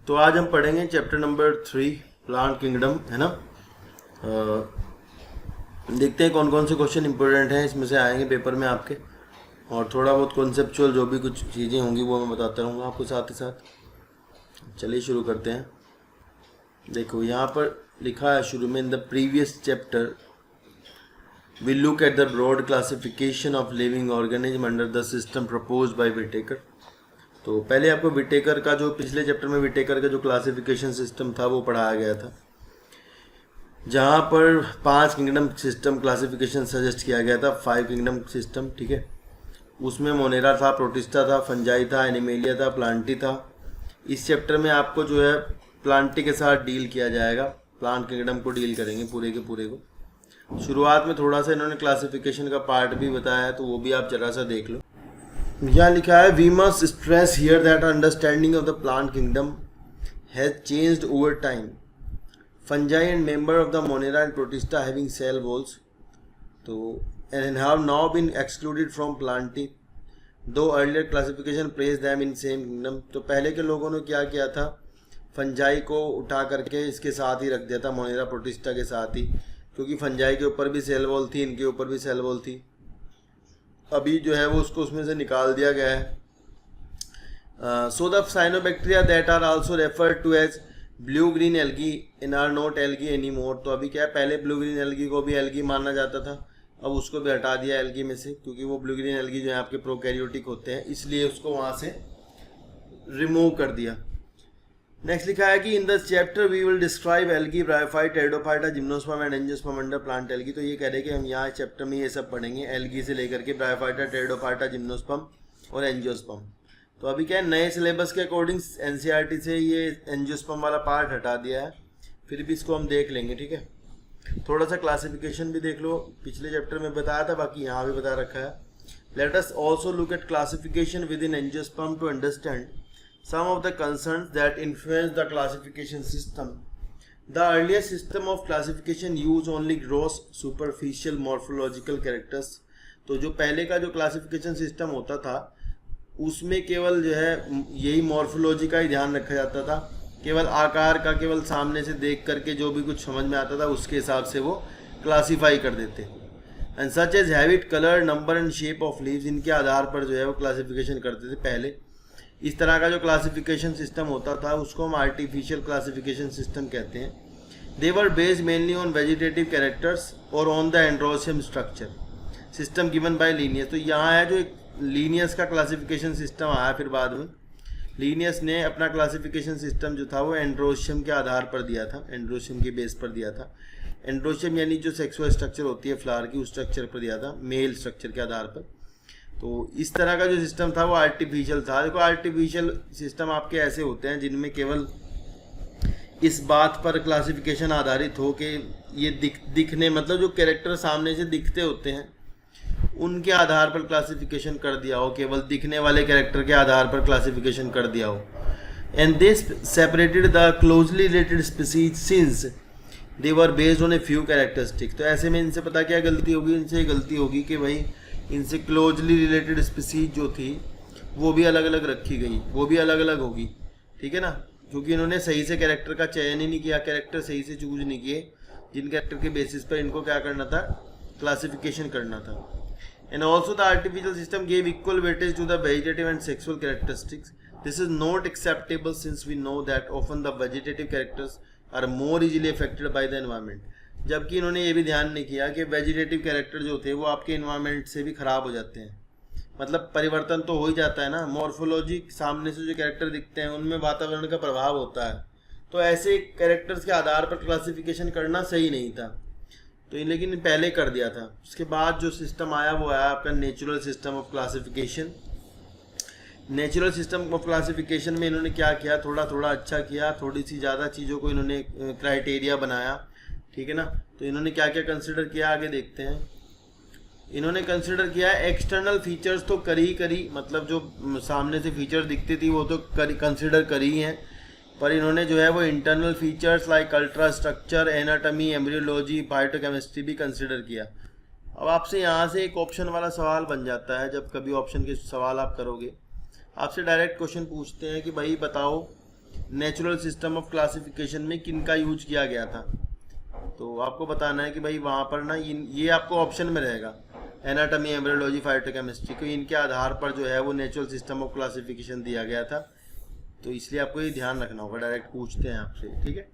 तो आज हम पढ़ेंगे चैप्टर नंबर 3 प्लांट किंगडम, है ना। देखते हैं कौन कौन से क्वेश्चन इंपॉर्टेंट हैं इसमें से आएंगे पेपर में आपके, और थोड़ा बहुत कॉन्सेप्चुअल जो भी कुछ चीज़ें होंगी वो मैं बताता रहूँगा आपको साथ ही साथ। चलिए शुरू करते हैं। देखो यहाँ पर लिखा है शुरू में, in the previous chapter we look at the broad classification of living organism under the system proposed by Whittaker. तो पहले आपको विटेकर का जो पिछले चैप्टर में विटेकर का जो क्लासिफिकेशन सिस्टम था वो पढ़ाया गया था, जहाँ पर 5 किंगडम सिस्टम क्लासिफिकेशन सजेस्ट किया गया था, 5 किंगडम सिस्टम, ठीक है। उसमें मोनेरा था, प्रोटिस्टा था, फंजाई था, एनिमेलिया था, प्लांटी था। इस चैप्टर में आपको जो है प्लांटी के साथ डील किया जाएगा, प्लांट किंगडम को डील करेंगे पूरे के पूरे को। शुरुआत में थोड़ा सा इन्होंने क्लासिफिकेशन का पार्ट भी बताया है, तो वो भी आप जरा सा देख लो। यहाँ लिखा है, we must stress here that understanding of the plant kingdom has changed over time. Fungi and member of the Monera and Protista having cell walls तो and have now been excluded from plantae, though earlier classification placed them in same kingdom। तो पहले के लोगों ने क्या किया था, fungi को उठा करके इसके साथ ही रख दिया था, मोनेरा प्रोटिस्टा के साथ ही, क्योंकि फंजाई के ऊपर भी सेल वॉल थी, इनके ऊपर भी सेल वॉल थी। अभी जो है वो उसको उसमें से निकाल दिया गया है। So the cyanobacteria that are also referred to as blue green algae in are not algae any more. तो अभी क्या है, पहले ब्लू ग्रीन एल्गी को भी एल्गी माना जाता था, अब उसको भी हटा दिया एल्गी में से, क्योंकि वो ब्लू ग्रीन एल्गी जो है आपके प्रोकैरियोटिक होते हैं, इसलिए उसको वहाँ से रिमूव कर दिया। नेक्स्ट लिखा है कि in the chapter we will describe algae, bryophyte, pteridophyta, gymnosperm and angiosperm under plant algae. तो ये कह रहे हैं कि हम यहाँ चैप्टर में ये सब पढ़ेंगे, एल्गी से लेकर के ब्रायोफाइटा, टेरिडोफाइटा, जिम्नोस्पर्म और एंजियोस्पर्म। तो अभी क्या है, नए सिलेबस के अकॉर्डिंग एनसीईआरटी से ये एंजियोस्पर्म वाला पार्ट हटा दिया है, फिर भी इसको हम देख लेंगे, ठीक है। थोड़ा सा क्लासिफिकेशन भी देख लो, पिछले चैप्टर में बताया था, बाकी यहाँ भी बता रखा है। Let us also look at classification within angiosperm to understand some of the concerns that influence the classification system. The earlier system of classification used only gross superficial morphological characters। तो जो पहले का जो classification system होता था उसमें केवल जो है यही मॉर्फोलॉजी का ही ध्यान रखा जाता था, केवल आकार का, केवल सामने से देख करके जो भी कुछ समझ में आता था उसके हिसाब से वो क्लासीफाई कर देते। And such as habit, colour, number and shape of leaves, इनके आधार पर जो है वो क्लासिफिकेशन करते थे पहले। इस तरह का जो क्लासिफिकेशन सिस्टम होता था उसको हम आर्टिफिशियल क्लासिफिकेशन सिस्टम कहते हैं। They were based mainly on vegetative characters और on the androecium structure system given by Linnaeus. तो यहाँ है जो एक लीनियस का क्लासिफिकेशन सिस्टम आया, फिर बाद में लीनियस ने अपना क्लासिफिकेशन सिस्टम जो था वो एंड्रोशियम के आधार पर दिया था, एंड्रोशियम के बेस पर दिया था। एंड्रोशियम यानी जो सेक्सुअल स्ट्रक्चर होती है फ्लावर की, उस स्ट्रक्चर पर दिया था, मेल स्ट्रक्चर के आधार पर। तो इस तरह का जो सिस्टम था वो आर्टिफिशियल था। देखो आर्टिफिशियल सिस्टम आपके ऐसे होते हैं जिनमें केवल इस बात पर क्लासिफिकेशन आधारित हो कि ये दिखने मतलब जो कैरेक्टर सामने से दिखते होते हैं उनके आधार पर क्लासिफिकेशन कर दिया हो, केवल दिखने वाले कैरेक्टर के आधार पर क्लासिफिकेशन कर दिया हो। And this separated the closely related species since they were based on a few characteristic. तो ऐसे में इनसे पता क्या गलती होगी, इनसे गलती होगी कि भाई इनसे क्लोजली रिलेटेड स्पीसीज जो थी वो भी अलग अलग रखी गई, वो भी अलग अलग होगी, ठीक है ना, क्योंकि इन्होंने सही से कैरेक्टर का चयन ही नहीं किया, कैरेक्टर सही से चूज नहीं किए, जिन कैरेक्टर के बेसिस पर इनको क्या करना था, क्लासिफिकेशन करना था। And also the artificial system gave equal weightage to the vegetative and sexual characteristics. This is not acceptable since we know that often the vegetative characters are more easily affected by the environment. जबकि इन्होंने ये भी ध्यान नहीं किया कि vegetative character जो थे वो आपके इन्वायरमेंट से भी ख़राब हो जाते हैं, मतलब परिवर्तन तो हो ही जाता है ना, मॉर्फोलॉजी सामने से जो कैरेक्टर दिखते हैं उनमें वातावरण का प्रभाव होता है, तो ऐसे कैरेक्टर्स के आधार पर क्लासिफिकेशन करना सही नहीं था, तो लेकिन पहले कर दिया था। उसके बाद जो सिस्टम आया वो आया आपका natural system of classification. Natural system of classification में इन्होंने क्या किया, थोड़ा थोड़ा अच्छा किया, थोड़ी सी ज़्यादा चीज़ों को इन्होंने क्राइटेरिया बनाया, ठीक है ना। तो इन्होंने क्या क्या कंसिडर किया आगे देखते हैं। इन्होंने कंसिडर किया एक्सटर्नल फीचर्स तो करी, मतलब जो सामने से फीचर्स दिखती थी वो तो कंसिडर करी हैं, पर इन्होंने जो है वो internal features like ultra structure, anatomy, embryology, biochemistry भी कंसिडर किया। अब आपसे यहाँ से एक ऑप्शन वाला सवाल बन जाता है, जब कभी ऑप्शन के सवाल आप करोगे आपसे डायरेक्ट क्वेश्चन पूछते हैं कि भाई बताओ नेचुरल सिस्टम ऑफ क्लासिफिकेशन में किन का यूज किया गया था। तो आपको बताना है कि भाई वहाँ पर ना ये आपको ऑप्शन में रहेगा, एनाटॉमी, एम्ब्रियोलॉजी, फाइटोकेमिस्ट्री को, इनके आधार पर जो है वो नेचुरल सिस्टम ऑफ क्लासिफिकेशन दिया गया था। तो इसलिए आपको ये ध्यान रखना होगा, डायरेक्ट पूछते हैं आपसे, ठीक है।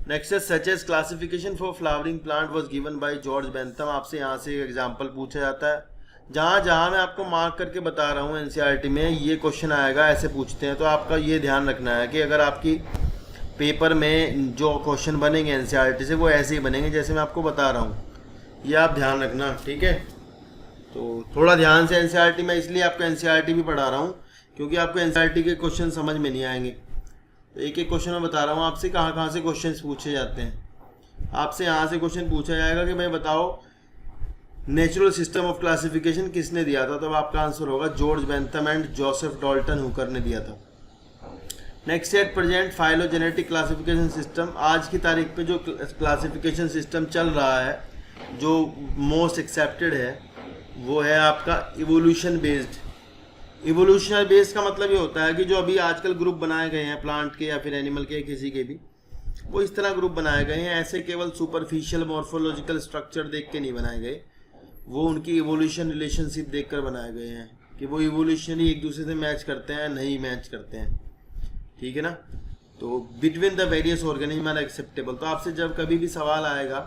नेक्स्ट है such as classification for flowering plant was given by George Bentham. आपसे यहाँ से एक एग्जांपल पूछा जाता है, जहाँ जहाँ मैं आपको मार्क करके बता रहा हूँ एनसीईआरटी में ये क्वेश्चन आएगा, ऐसे पूछते हैं। तो आपका ये ध्यान रखना है कि अगर आपकी पेपर में जो क्वेश्चन बनेंगे एनसीईआरटी से वो ऐसे ही बनेंगे जैसे मैं आपको बता रहा हूँ, ये आप ध्यान रखना, ठीक है। तो थोड़ा ध्यान से एनसीईआरटी, मैं इसलिए आपको एनसीईआरटी भी पढ़ा रहा हूँ क्योंकि आपको एनसीईआरटी के क्वेश्चन समझ में नहीं आएंगे। तो एक एक क्वेश्चन मैं बता रहा हूँ आपसे कहाँ कहाँ से क्वेश्चन पूछे जाते हैं। आपसे यहाँ से क्वेश्चन पूछा जाएगा कि भाई बताओ नेचुरल सिस्टम ऑफ क्लासिफिकेशन किसने दिया था, तो आपका आंसर होगा George Bentham and Joseph Dalton Hooker ने दिया था। Next at present phylogenetic classification system, आज की तारीख पे जो क्लासिफिकेशन सिस्टम चल रहा है जो मोस्ट एक्सेप्टेड है वो है आपका इवोल्यूशन बेस्ड। इवोल्यूशनरी बेस्ड का मतलब ये होता है कि जो अभी आजकल ग्रुप बनाए गए हैं प्लांट के या फिर एनिमल के, किसी के भी, वो इस तरह ग्रुप बनाए गए हैं, ऐसे केवल सुपरफिशियल मॉर्फोलॉजिकल स्ट्रक्चर देख के नहीं बनाए गए, वो उनकी इवोल्यूशन रिलेशनशिप देखकर बनाए गए हैं कि वो इवोल्यूशनरी एक दूसरे से मैच करते हैं नहीं मैच करते हैं, ठीक है ना। तो between the various organism are acceptable. तो आपसे जब कभी भी सवाल आएगा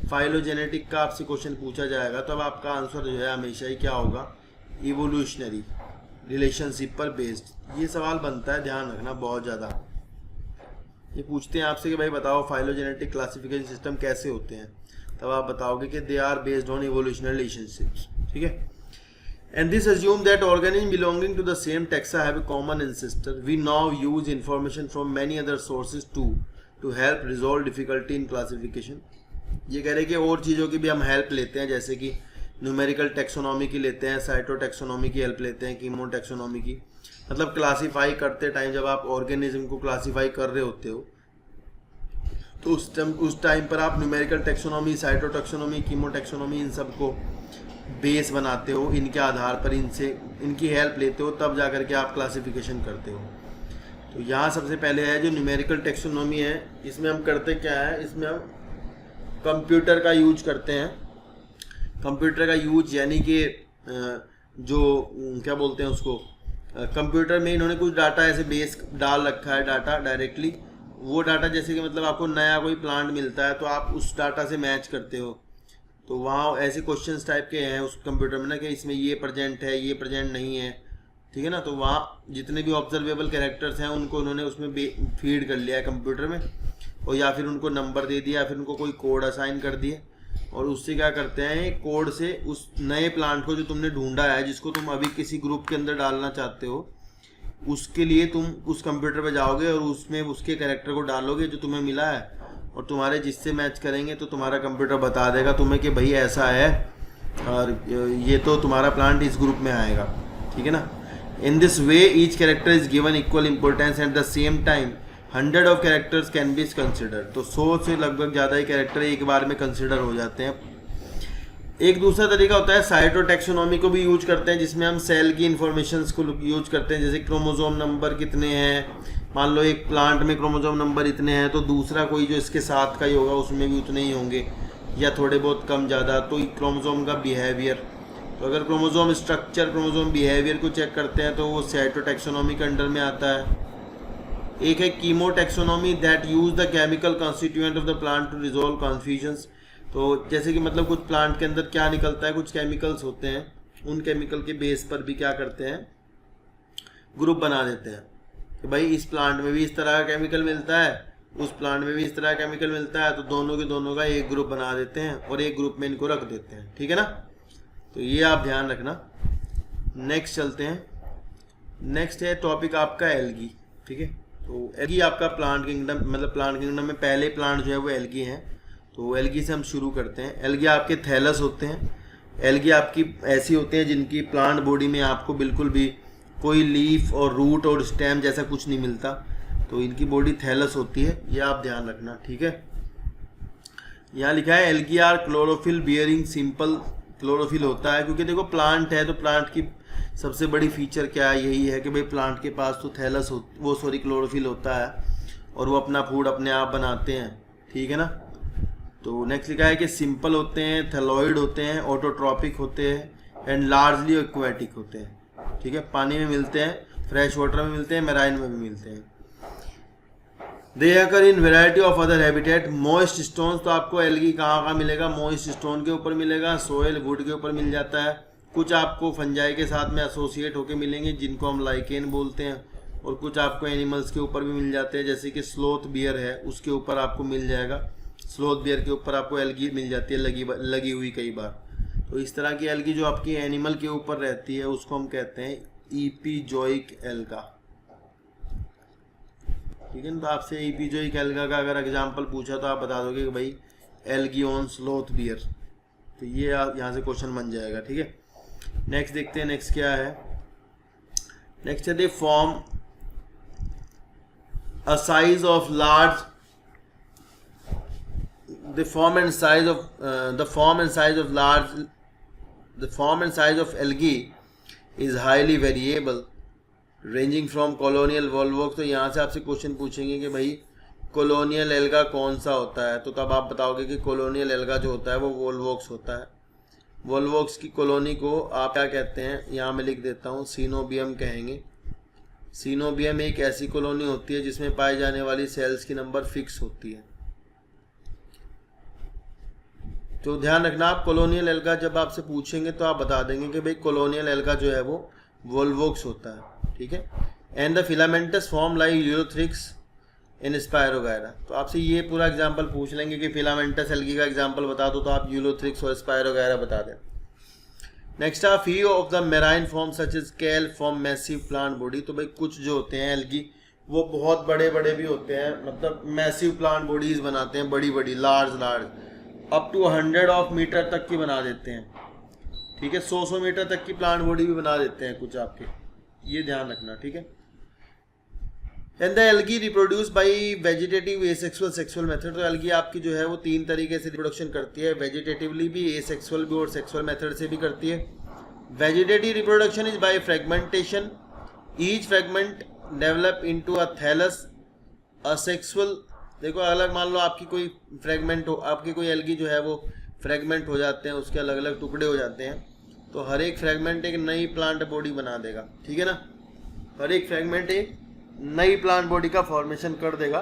फाइलोजेनेटिक का, आपसे क्वेश्चन पूछा जाएगा, तब आपका आंसर जो है हमेशा ही क्या होगा, इवोल्यूशनरी रिलेशनशिप पर बेस्ड। ये सवाल बनता है, ध्यान रखना बहुत ज़्यादा। ये पूछते हैं आपसे कि भाई बताओ फाइलोजेनेटिक क्लासिफिकेशन सिस्टम कैसे होते हैं, तब आप बताओगे कि they are based on evolutionary relationships, ठीक है। And this assume that organism belonging to the same taxa have a common ancestor. We now use information from many other sources to help resolve difficulty in classification. ये कह रहे हैं कि और चीज़ों की भी हम हेल्प लेते हैं, जैसे कि न्यूमेरिकल टेक्सोनॉमी की लेते हैं, साइटोटेक्सोनॉमी की हेल्प लेते हैं, कीमोटेक्सोनॉमी की, मतलब क्लासीफाई करते टाइम जब आप ऑर्गेनिज्म को क्लासीफाई कर रहे होते हो तो उस टाइम पर आप न्यूमेरिकल टेक्सोनॉमी, साइटोटेक्सोनॉमी, कीमोटेक्सोनॉमी, इन सब को बेस बनाते हो, इनके आधार पर इनकी हेल्प लेते हो, तब जा करके आप क्लासिफिकेशन करते हो। तो यहाँ सबसे पहले है जो न्यूमेरिकल टेक्सोनॉमी है, इसमें हम करते क्या है, इसमें हम कंप्यूटर का यूज करते हैं। कंप्यूटर का यूज यानी कि जो क्या बोलते हैं उसको, कंप्यूटर में इन्होंने कुछ डाटा ऐसे बेस डाल रखा है, डाटा डायरेक्टली, वो डाटा जैसे कि मतलब आपको नया कोई प्लांट मिलता है तो आप उस डाटा से मैच करते हो। तो वहाँ ऐसे क्वेश्चंस टाइप के हैं उस कंप्यूटर में ना कि इसमें ये प्रेजेंट है, ये प्रेजेंट नहीं है, ठीक है ना। तो वहाँ जितने भी ऑब्जर्वेबल कैरेक्टर्स हैं उनको उन्होंने उसमें फीड कर लिया है कंप्यूटर में, और या फिर उनको नंबर दे दिया, या फिर उनको कोई कोड असाइन कर दिए, और उससे क्या करते हैं, कोड से उस नए प्लांट को जो तुमने ढूंढा है, जिसको तुम अभी किसी ग्रुप के अंदर डालना चाहते हो, उसके लिए तुम उस कंप्यूटर पे जाओगे और उसमें उसके कैरेक्टर को डालोगे जो तुम्हें मिला है, और तुम्हारे जिससे मैच करेंगे तो तुम्हारा कंप्यूटर बता देगा तुम्हें कि भाई ऐसा है और ये तो तुम्हारा प्लांट इस ग्रुप में आएगा, ठीक है ना। In this way each character is given equal importance at the same time 100 of characters can be consider. तो 100 से लगभग ज़्यादा ही कैरेक्टर एक बार में कंसिडर हो जाते हैं। एक दूसरा तरीका होता है साइटोटेक्सोनॉमी को भी यूज करते हैं, जिसमें हम सेल की इंफॉर्मेशंस को यूज करते हैं, जैसे क्रोमोसोम नंबर कितने हैं, मान लो एक प्लांट में क्रोमोसोम नंबर इतने हैं तो दूसरा कोई जो इसके साथ का ही होगा उसमें भी उतने ही होंगे, या थोड़े बहुत कम ज़्यादा। तो क्रोमोसोम का बिहेवियर, तो अगर क्रोमोसोम स्ट्रक्चर, क्रोमोसोम बिहेवियर को चेक करते हैं तो वो साइटोटेक्सोनॉमी के अंडर में आता है। एक है chemotaxonomy that use the chemical constituent of the plant to resolve confusions. तो जैसे कि मतलब कुछ प्लांट के अंदर क्या निकलता है, कुछ केमिकल्स होते हैं, उन केमिकल के बेस पर भी क्या करते हैं, ग्रुप बना देते हैं कि भाई इस प्लांट में भी इस तरह का केमिकल मिलता है, उस प्लांट में भी इस तरह का केमिकल मिलता है, तो दोनों के दोनों का एक ग्रुप बना देते हैं और एक ग्रुप में इनको रख देते हैं, ठीक है ना। तो ये आप ध्यान रखना। नेक्स्ट चलते हैं। नेक्स्ट है टॉपिक आपका एल्गी, ठीक है। तो एल्गी आपका प्लांट किंगडम, मतलब प्लांट किंगडम में पहले प्लांट जो है वो एल्गी हैं। तो एल्गी से हम शुरू करते हैं। एल्गी आपके थैलस होते हैं। एल्गी आपकी ऐसी होते हैं जिनकी प्लांट बॉडी में आपको बिल्कुल भी कोई लीफ और रूट और स्टेम जैसा कुछ नहीं मिलता, तो इनकी बॉडी थैलस होती है, ये आप ध्यान रखना, ठीक है। यहाँ लिखा है algae are chlorophyll bearing simple chlorophyll होता है, क्योंकि देखो प्लांट है तो प्लांट की सबसे बड़ी फीचर क्या है, यही है कि भाई प्लांट के पास तो थैलस क्लोरोफिल होता है और वो अपना फूड अपने आप बनाते हैं, ठीक है ना। तो नेक्स्ट लिखा है कि सिंपल होते हैं, थैलॉइड होते हैं, ऑटोट्रॉपिक होते हैं एंड लार्जली एक्वेटिक होते हैं, ठीक है। पानी में मिलते हैं, फ्रेश वाटर में मिलते हैं, मैराइन में भी मिलते हैं। They occur in variety of other habitat. Moist stones, तो आपको एल्गी कहाँ मिलेगा, मॉइस्ट स्टोन के ऊपर मिलेगा, सोयल वुड के ऊपर मिल जाता है। कुछ आपको फंजाई के साथ में एसोसिएट होके मिलेंगे जिनको हम लाइकेन बोलते हैं, और कुछ आपको एनिमल्स के ऊपर भी मिल जाते हैं, जैसे कि स्लोथ बियर है उसके ऊपर आपको मिल जाएगा। स्लोथ बियर के ऊपर आपको एल्गी मिल जाती है लगी हुई कई बार। तो इस तरह की एल्गी जो आपकी एनिमल के ऊपर रहती है उसको हम कहते हैं ईपीजोइक एल्गा, ठीक है ना। तो आपसे ईपीजोइक एल्गा का अगर एग्जाम्पल पूछा तो आप बता दोगे कि भाई एल्गी ऑन स्लोथ बियर, तो ये यहाँ से क्वेश्चन बन जाएगा, ठीक है। नेक्स्ट देखते हैं, नेक्स्ट क्या है। नेक्स्ट है they form a size of large, the form and size of algae is highly variable ranging from colonial volvox। तो यहाँ से आपसे क्वेश्चन पूछेंगे कि भाई कॉलोनियल एल्गा कौन सा होता है, तो तब आप बताओगे कि कॉलोनियल एल्गा जो होता है वो वोल्वॉक्स होता है। वोल्वॉक्स की कॉलोनी को आप क्या कहते हैं, यहाँ मैं लिख देता हूँ, सीनोबियम कहेंगे। सीनोबियम एक ऐसी कॉलोनी होती है जिसमें पाई जाने वाली सेल्स की नंबर फिक्स होती है। तो ध्यान रखना, आप कॉलोनियल एल्गा जब आपसे पूछेंगे तो आप बता देंगे कि भाई कॉलोनियल एल्गा जो है वो वोल्वॉक्स होता है, ठीक है। And the filamentous form like Ulothrix in spirogyra. तो आपसे ये पूरा एग्जांपल पूछ लेंगे कि फिलामेंटस एल्गी का एग्जांपल बता दो, तो आप यूलोथ्रिक्स और स्पायरोगायरा बता दें। Next uh few of the marine form such is scale form massive plant body. तो भाई कुछ जो होते हैं एल्गी वो बहुत बड़े बड़े भी होते हैं, मतलब मैसिव प्लांट बॉडीज बनाते हैं, बड़ी बड़ी लार्ज अप टू 100 मीटर तक की बना देते हैं, ठीक है। 100 मीटर तक की प्लांट बॉडी भी बना देते हैं कुछ आपके, ये ध्यान रखना, ठीक है। And the algae reproduce by vegetative asexual sexual method. तो एल्गी आपकी जो है वो 3 तरीके से रिप्रोडक्शन करती है, वेजिटेटिवली भी, एसेक्सुअल भी और सेक्सुअल मेथड से भी करती है। Vegetative reproduction is by fragmentation, each fragment develop into a thallus. Asexual, देखो अलग मान लो आपकी कोई फ्रेगमेंट हो, आपकी कोई एल्गी जो है वो फ्रेगमेंट हो जाते हैं, उसके अलग अलग टुकड़े हो जाते हैं, तो हर एक फ्रेगमेंट एक नई प्लांट बॉडी बना देगा, ठीक है ना। हर एक फ्रेगमेंट एक नई प्लांट बॉडी का फॉर्मेशन कर देगा,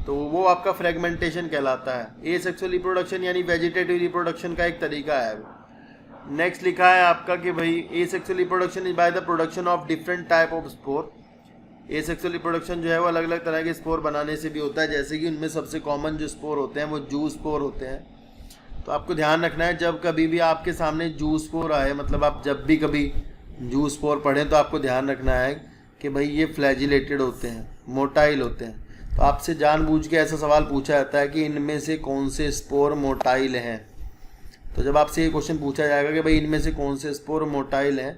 तो वो आपका फ्रेगमेंटेशन कहलाता है। एसेक्सुअल रिप्रोडक्शन यानी वेजिटेटिव रिप्रोडक्शन का एक तरीका है वो। नेक्स्ट लिखा है आपका कि भाई asexual reproduction is by the production of different type of spore. Asexual reproduction जो है वो अलग अलग तरह के स्पोर बनाने से भी होता है, जैसे कि उनमें सबसे कॉमन जो स्पोर होते हैं वो जू स्पोर होते हैं। तो आपको ध्यान रखना है, जब कभी भी आपके सामने जू स्पोर आए, मतलब आप जब भी कभी जू स्पोर पढ़ें तो आपको ध्यान रखना है कि भाई ये फ्लैजिलेटेड होते हैं, मोटाइल होते हैं। तो आपसे जानबूझ के ऐसा सवाल पूछा जाता है कि इनमें से कौन से स्पोर मोटाइल हैं। तो जब आपसे ये क्वेश्चन पूछा जाएगा कि भाई इनमें से कौन से स्पोर मोटाइल हैं,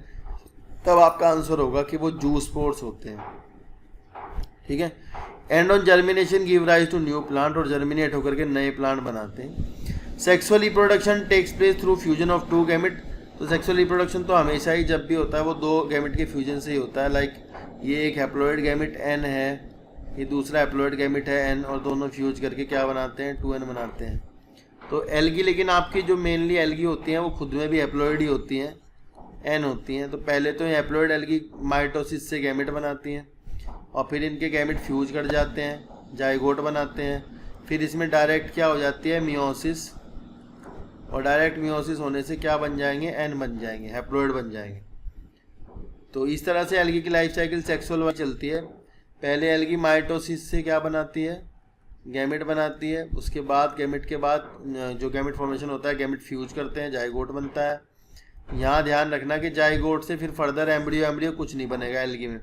तब आपका आंसर होगा कि वो जू स्पोर्स होते हैं, ठीक है। And on germination give rise to new plant, और जर्मिनेट होकर के नए प्लांट बनाते हैं। Sexual reproduction takes place through fusion of 2 gamete. तो सेक्सुअल रिप्रोडक्शन तो हमेशा ही जब भी होता है वो 2 गैमेट के फ्यूजन से ही होता है। लाइक ये एक हैप्लॉइड गैमेट N है, ये दूसरा हैप्लॉइड गैमेट है N, और दोनों फ्यूज करके क्या बनाते हैं, 2N बनाते हैं। तो एल्गी, लेकिन आपकी जो मेनली एल्गी होती हैं वो खुद में भी हैप्लॉइड ही होती हैं, N होती हैं। तो पहले तो ये हैप्लॉइड एल्गी माइटोसिस से गैमेट बनाती हैं, और फिर इनके गैमेट फ्यूज कर जाते हैं, जाइगोट बनाते हैं, फिर इसमें डायरेक्ट क्या हो जाती है, मियोसिस, और डायरेक्ट मियोसिस होने से क्या बन जाएंगे, N बन जाएंगे, हैप्लॉइड बन जाएंगे। तो इस तरह से एल्गी की लाइफ साइकिल सेक्सुअल वाइज चलती है। पहले एल्गी माइटोसिस से क्या बनाती है, गैमेट बनाती है, उसके बाद गैमेट के बाद जो गैमेट फॉर्मेशन होता है, गैमेट फ्यूज करते हैं, जाइगोट बनता है। यहाँ ध्यान रखना कि जाइगोट से फिर फर्दर एम्ब्रियो कुछ नहीं बनेगा एल्गी में।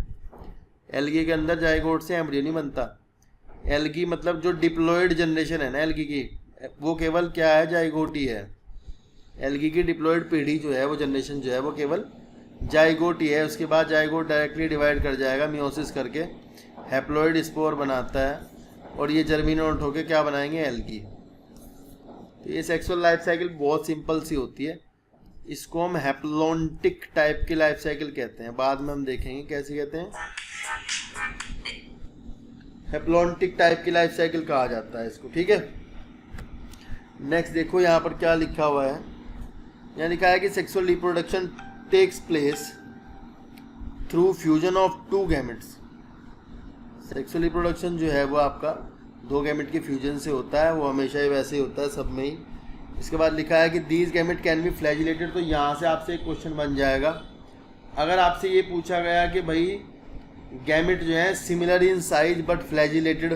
एल्गी के अंदर जाइगोट से एम्ब्रियो नहीं बनता। एल्गी मतलब जो डिप्लॉयड जनरेशन है ना एल्गी की, वो केवल क्या है, जाइगोट ही है। एल्गी की डिप्लॉयड पीढ़ी जो है, वो जनरेशन जो है वो केवल जाइगोट ही है। उसके बाद जाइगोट डायरेक्टली डिवाइड कर जाएगा मियोसिस करके, हैप्लॉइड स्पोर बनाता है, और ये जर्मिनेट होकर क्या बनाएंगे, एल्गी। तो ये सेक्सुअल लाइफ साइकिल बहुत सिंपल सी होती है, इसको हम हैप्लोन्टिक टाइप की लाइफ साइकिल कहते हैं, बाद में हम देखेंगे कैसे कहते हैं। हैप्लोन्टिक टाइप की लाइफ साइकिल कहा जाता है इसको, ठीक है। नेक्स्ट देखो यहाँ पर क्या लिखा हुआ है, यहाँ लिखा है कि sexual reproduction takes place through fusion of two gametes. Sexual reproduction जो है वो आपका दो गैमेट के फ्यूजन से होता है, वो हमेशा ही वैसे ही होता है सब में ही। इसके बाद लिखा है कि these gamete can be flagellated. तो यहाँ से आपसे एक क्वेश्चन बन जाएगा, अगर आपसे ये पूछा गया कि भाई गैमेट जो है similar in size but flagellated,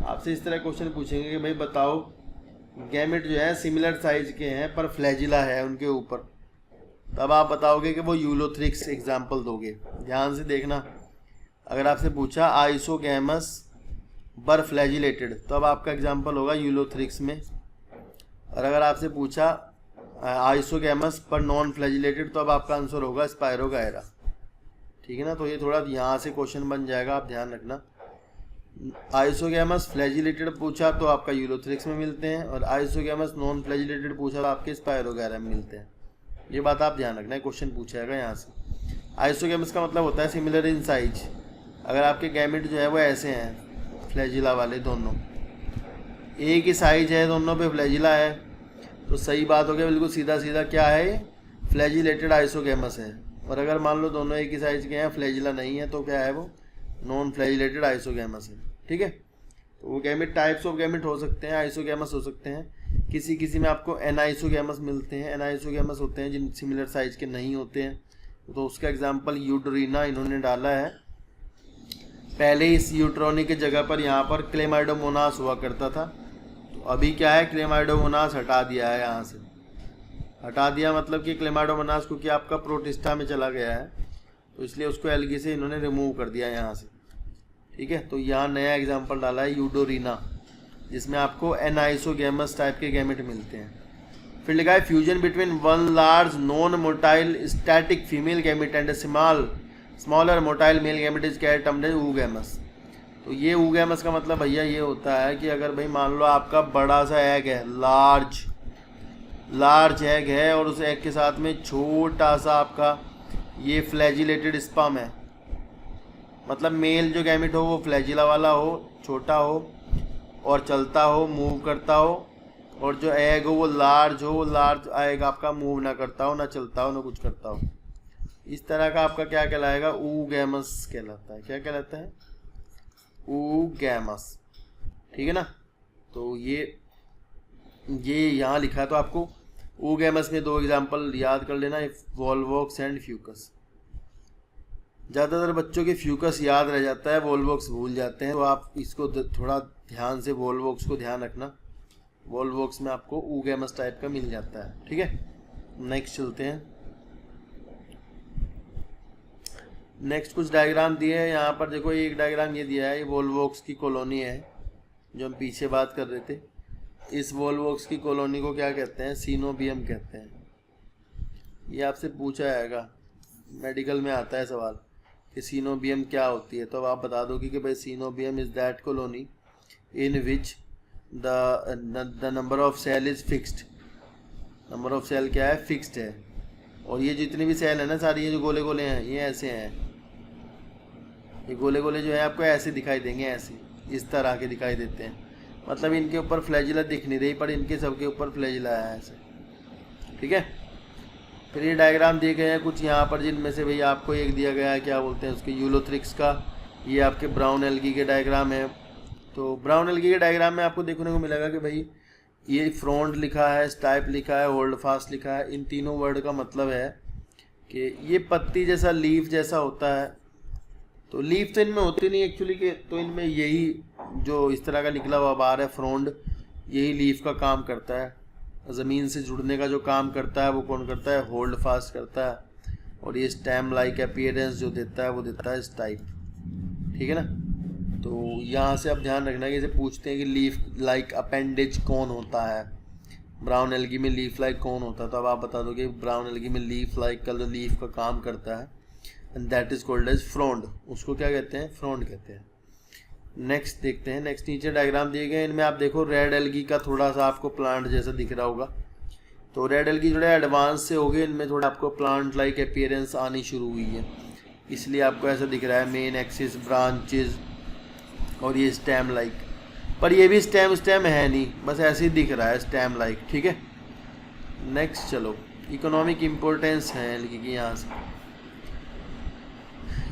आपसे इस तरह क्वेश्चन पूछेंगे कि भाई बताओ गैमेट जो है सिमिलर साइज के हैं पर फ्लैजिला है उनके ऊपर, तब आप बताओगे कि वो यूलोथ्रिक्स एग्जाम्पल दोगे। ध्यान से देखना, अगर आपसे पूछा आइसोगैमस बर फ्लैजिलेटेड तो अब आपका एग्जाम्पल होगा यूलोथ्रिक्स में, और अगर आपसे पूछा आइसोगैमस पर नॉन फ्लैजिलेटेड तो अब आपका आंसर होगा स्पायरोगायरा, ठीक है ना। तो ये थोड़ा यहाँ से क्वेश्चन बन जाएगा, आप ध्यान रखना। आइसोगैमस फ्लैजिलेटेड पूछा तो आपका यूलोथ्रिक्स में मिलते हैं, और आइसोगैमस नॉन फ्लैजिलेटेड पूछा तो आपके स्पायरोगायरा में मिलते हैं। ये बात आप ध्यान रखना है, क्वेश्चन पूछा जाएगा यहाँ से। आइसोगैमस का मतलब होता है सिमिलर इन साइज। अगर आपके गैमेट जो है वो ऐसे हैं फ्लैजिला वाले, दोनों एक ही साइज है, दोनों पे फ्लैजिला है, तो सही बात हो गया बिल्कुल सीधा सीधा, क्या है फ्लैजिलेटेड आइसोगैमस है। और अगर मान लो दोनों एक ही साइज के हैं, फ्लैजिला नहीं है, तो क्या है वो नॉन फ्लैजिलेटेड आइसोगैमस है, ठीक है। तो वो गैमेट टाइप्स ऑफ गैमेट हो सकते हैं, आइसोगैमस हो सकते हैं, किसी किसी में आपको एनाइसोगैमस मिलते हैं। एनाइसोगैमस होते हैं जिन सिमिलर साइज के नहीं होते हैं, तो उसका एग्जाम्पल यूडोरिना इन्होंने डाला है। पहले इस यूट्रोनी की जगह पर यहाँ पर क्लेमाइडोमोनास हुआ करता था, तो अभी क्या है क्लेमाइडोमोनास हटा दिया है, यहाँ से हटा दिया मतलब कि क्लेमाइडोमोनास क्योंकि आपका प्रोटिस्टा में चला गया है, तो इसलिए उसको एल्गी से इन्होंने रिमूव कर दिया यहाँ से, ठीक है। तो यहाँ नया एग्जाम्पल डाला है यूडोरिना, जिसमें आपको एनाइसोगैमस टाइप के गैमेट मिलते हैं। फिर लिखा है fusion between one large non motile static female gamete and smaller motile male gamete is termed as oogamous। तो ये oogamous का मतलब भैया ये होता है कि अगर भाई मान लो आपका बड़ा सा एग है, लार्ज एग है, और उस एग के साथ में छोटा सा आपका ये फ्लैजिलेटेड स्पर्म है, मतलब मेल जो गैमेट हो वो फ्लैजिला वाला हो, छोटा हो और चलता हो, मूव करता हो, और जो एग हो वो लार्ज हो, लार्ज एग आपका मूव ना करता हो, ना चलता हो, ना कुछ करता हो। इस तरह का आपका क्या कहलाएगा, oogamous कहलाता है। क्या कहलाता है, oogamous, ठीक है ना। तो ये यहाँ लिखा है, तो आपको oogamous में दो एग्जांपल याद कर लेना, वोल्वोक्स एंड फ्यूकस। ज़्यादातर बच्चों के फ्यूकस याद रह जाता है, वोल्वोक्स भूल जाते हैं, तो आप इसको थोड़ा ध्यान से वोल्वोक्स को ध्यान रखना। वोल्वोक्स में आपको oogamous टाइप का मिल जाता है, ठीक है। नेक्स्ट चलते हैं। नेक्स्ट कुछ डायग्राम दिए हैं यहाँ पर, देखो एक डायग्राम ये दिया है, ये वोल्वोक्स की कॉलोनी है जो हम पीछे बात कर रहे थे। इस वोल्वोक्स की कॉलोनी को क्या कहते हैं, सीनोबियम कहते हैं। ये आपसे पूछा जाएगा, मेडिकल में आता है सवाल कि सीनोबियम क्या होती है, तो अब आप बता दोगे कि भाई coenobium is that colony in which the number of cell is fixed. Number of cell क्या है, फिक्स्ड है, और ये जितनी भी सेल है ना सारी, ये जो गोले गोले हैं ये ऐसे हैं, ये गोले गोले जो है आपको ऐसे दिखाई देंगे, ऐसे इस तरह के दिखाई देते हैं, मतलब इनके ऊपर फ्लैजिला दिख नहीं रही पर इनके सबके ऊपर फ्लैजिला है ऐसे, ठीक है। फिर ये डायग्राम दिए गए हैं कुछ यहाँ पर, जिनमें से भैया आपको एक दिया गया है, क्या बोलते हैं उसके, यूलोथ्रिक्स का। ये आपके ब्राउन एल्गी के डायग्राम है। तो ब्राउन एल्गी के डायग्राम में आपको देखने को मिलेगा कि भाई ये फ्रॉन्ट लिखा है, स्टाइप लिखा है, होल्ड फास्ट लिखा है। इन तीनों वर्ड का मतलब है कि ये पत्ती जैसा, लीफ जैसा होता है। तो लीफ तो इनमें होती नहीं एक्चुअली के, तो इनमें यही जो इस तरह का निकला हुआ बार है फ्रॉन्ड, यही लीफ का काम करता है। ज़मीन से जुड़ने का जो काम करता है वो कौन करता है, होल्ड फास्ट करता है। और ये स्टेम लाइक अपीयरेंस जो देता है वो देता है स्टाइप, ठीक है ना। तो यहाँ से आप ध्यान रखना कि जैसे पूछते हैं कि लीफ लाइक अपेंडेज कौन होता है, ब्राउन एल्गी में लीफ लाइक कौन होता है, तो अब आप बता दोगे ब्राउन एल्गी में लीफ लाइक का जो लीफ का काम करता है and that is called as frond. उसको क्या कहते हैं, फ्रॉन्ड कहते हैं। नेक्स्ट देखते हैं। नेक्स्ट नीचे डायग्राम दिए गए, इनमें आप देखो रेड एल्गी का थोड़ा सा आपको प्लांट जैसा दिख रहा होगा। तो रेड एल्गी थोड़े एडवांस से हो गए, इनमें थोड़ा आपको प्लांट लाइक अपीयरेंस आनी शुरू हुई है, इसलिए आपको ऐसा दिख रहा है मेन एक्सिस, ब्रांचेस और ये स्टेम लाइक, पर ये भी स्टेम है नहीं, बस ऐसे ही दिख रहा है स्टेम लाइक। ठीक है, नेक्स्ट चलो, इकोनॉमिक इम्पोर्टेंस है एल्गी की।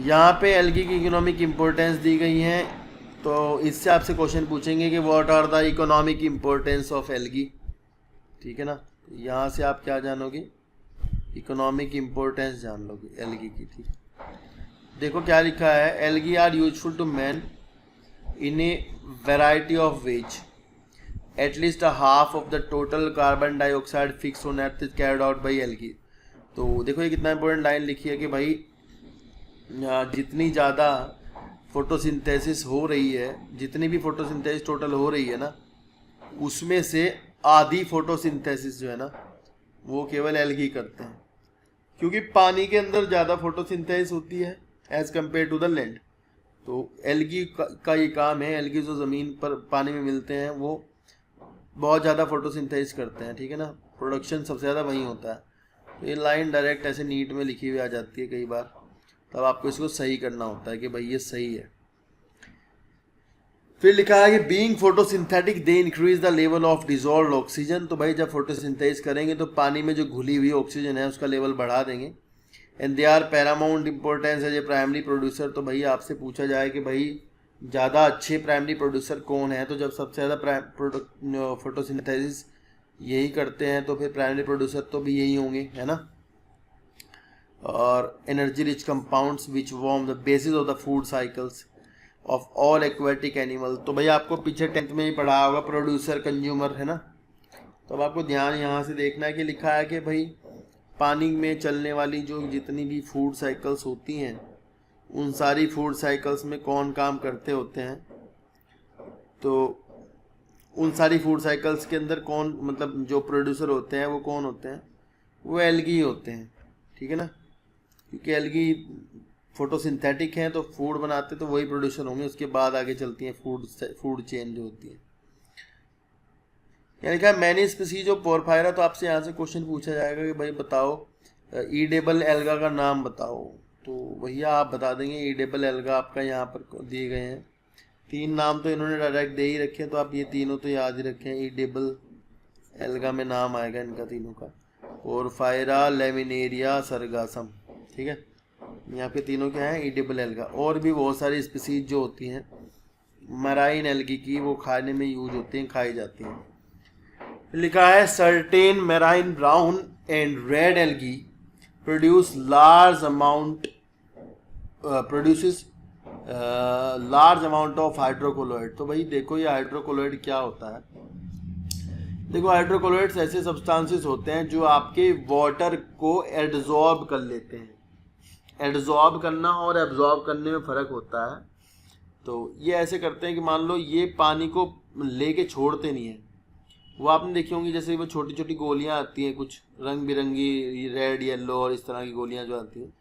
यहाँ पे एल्गी की इकोनॉमिक इम्पोर्टेंस दी गई है, तो इससे आपसे क्वेश्चन पूछेंगे कि what are the economic importance of algae. ठीक है ना, यहाँ से आप क्या जानोगे, इकोनॉमिक इम्पोर्टेंस जान लोगे एल्गी की। ठीक, देखो क्या लिखा है, algae are useful to man in a variety of ways, at least a half of the total carbon dioxide fix on earth is carried out by algae. तो देखो ये कितना इंपॉर्टेंट लाइन लिखी है कि भाई जितनी ज़्यादा फोटोसिंथेसिस हो रही है, जितनी भी फोटोसिंथेसिस टोटल हो रही है ना, उसमें से आधी फोटोसिंथेसिस जो है ना वो केवल एल्गी करते हैं, क्योंकि पानी के अंदर ज़्यादा फोटोसिंथेसिस होती है as compare to the land. तो एल्गी का ये काम है, एल्गी जो ज़मीन पर पानी में मिलते हैं वो बहुत ज़्यादा फोटोसिंथेसिस करते हैं। ठीक है ना, प्रोडक्शन सबसे ज़्यादा वहीं होता है। तो ये लाइन डायरेक्ट ऐसे नीट में लिखी हुई आ जाती है कई बार, तब आपको इसको सही करना होता है कि भाई ये सही है। फिर लिखा है कि being photosynthetic they increase the level of dissolved oxygen. तो भाई जब फोटोसिंथेसिस करेंगे तो पानी में जो घुली हुई ऑक्सीजन है उसका लेवल बढ़ा देंगे। And they are paramount importance as a primary producer. तो भाई आपसे पूछा जाए कि भाई ज़्यादा अच्छे प्राइमरी प्रोड्यूसर कौन है, तो जब सबसे ज़्यादा फोटोसिंथेसिस यही करते हैं तो फिर प्राइमरी प्रोड्यूसर तो भी यही होंगे, है ना। और energy rich compounds which form the basis of the food cycles of all aquatic animal. तो भाई आपको पीछे 10th में ही पढ़ा होगा प्रोड्यूसर कंज्यूमर, है ना। तो अब आपको ध्यान यहाँ से देखना है कि लिखा है कि भाई पानी में चलने वाली जो जितनी भी फूड साइकिल्स होती हैं उन सारी फूड साइकिल्स में कौन काम करते होते हैं। तो उन सारी फूड साइकिल्स के अंदर कौन, मतलब जो प्रोड्यूसर होते हैं वो कौन होते हैं, वो एल्गी होते हैं। ठीक है ना, क्योंकि एल्गी फोटोसिंथेटिक हैं तो फूड बनाते तो वही प्रोड्यूसर होंगे, उसके बाद आगे चलती हैं फूड चेन जो होती है। यानी क्या मैनी स्पीसीज ऑफ पोरफायरा। तो आपसे यहाँ से क्वेश्चन पूछा जाएगा कि भाई बताओ ईडेबल एल्गा का नाम बताओ, तो भैया आप बता देंगे ईडेबल एल्गा आपका यहाँ पर दिए गए हैं। 3 नाम तो इन्होंने डायरेक्ट दे ही रखे हैं, तो आप ये तीनों तो याद ही रखें। ईडेबल एल्गा में नाम आएगा इनका तीनों का, पोरफायरा, लेमिनेरिया, सरगासम। ठीक है, यहाँ पे तीनों क्या है, ईडेबल एल्गा। और भी बहुत सारी स्पीसीज जो होती हैं मराइन एल्गी की, वो खाने में यूज होती हैं, खाई जाती हैं। लिखा है certain marine brown and red algae produces large amount of hydrocolloid. तो भाई देखो ये हाइड्रोकोलोइड क्या होता है। देखो हाइड्रोकोलोइड्स ऐसे सब्सटेंसेस होते हैं जो आपके वाटर को एब्जॉर्ब कर लेते हैं। एब्जॉर्ब करना और एब्जॉर्ब करने में फ़र्क होता है। तो ये ऐसे करते हैं कि मान लो ये पानी को लेके छोड़ते नहीं हैं। वो आपने देखी होंगी जैसे वो छोटी छोटी गोलियां आती हैं, कुछ रंग बिरंगी, रेड, येलो और इस तरह की गोलियां जो आती हैं,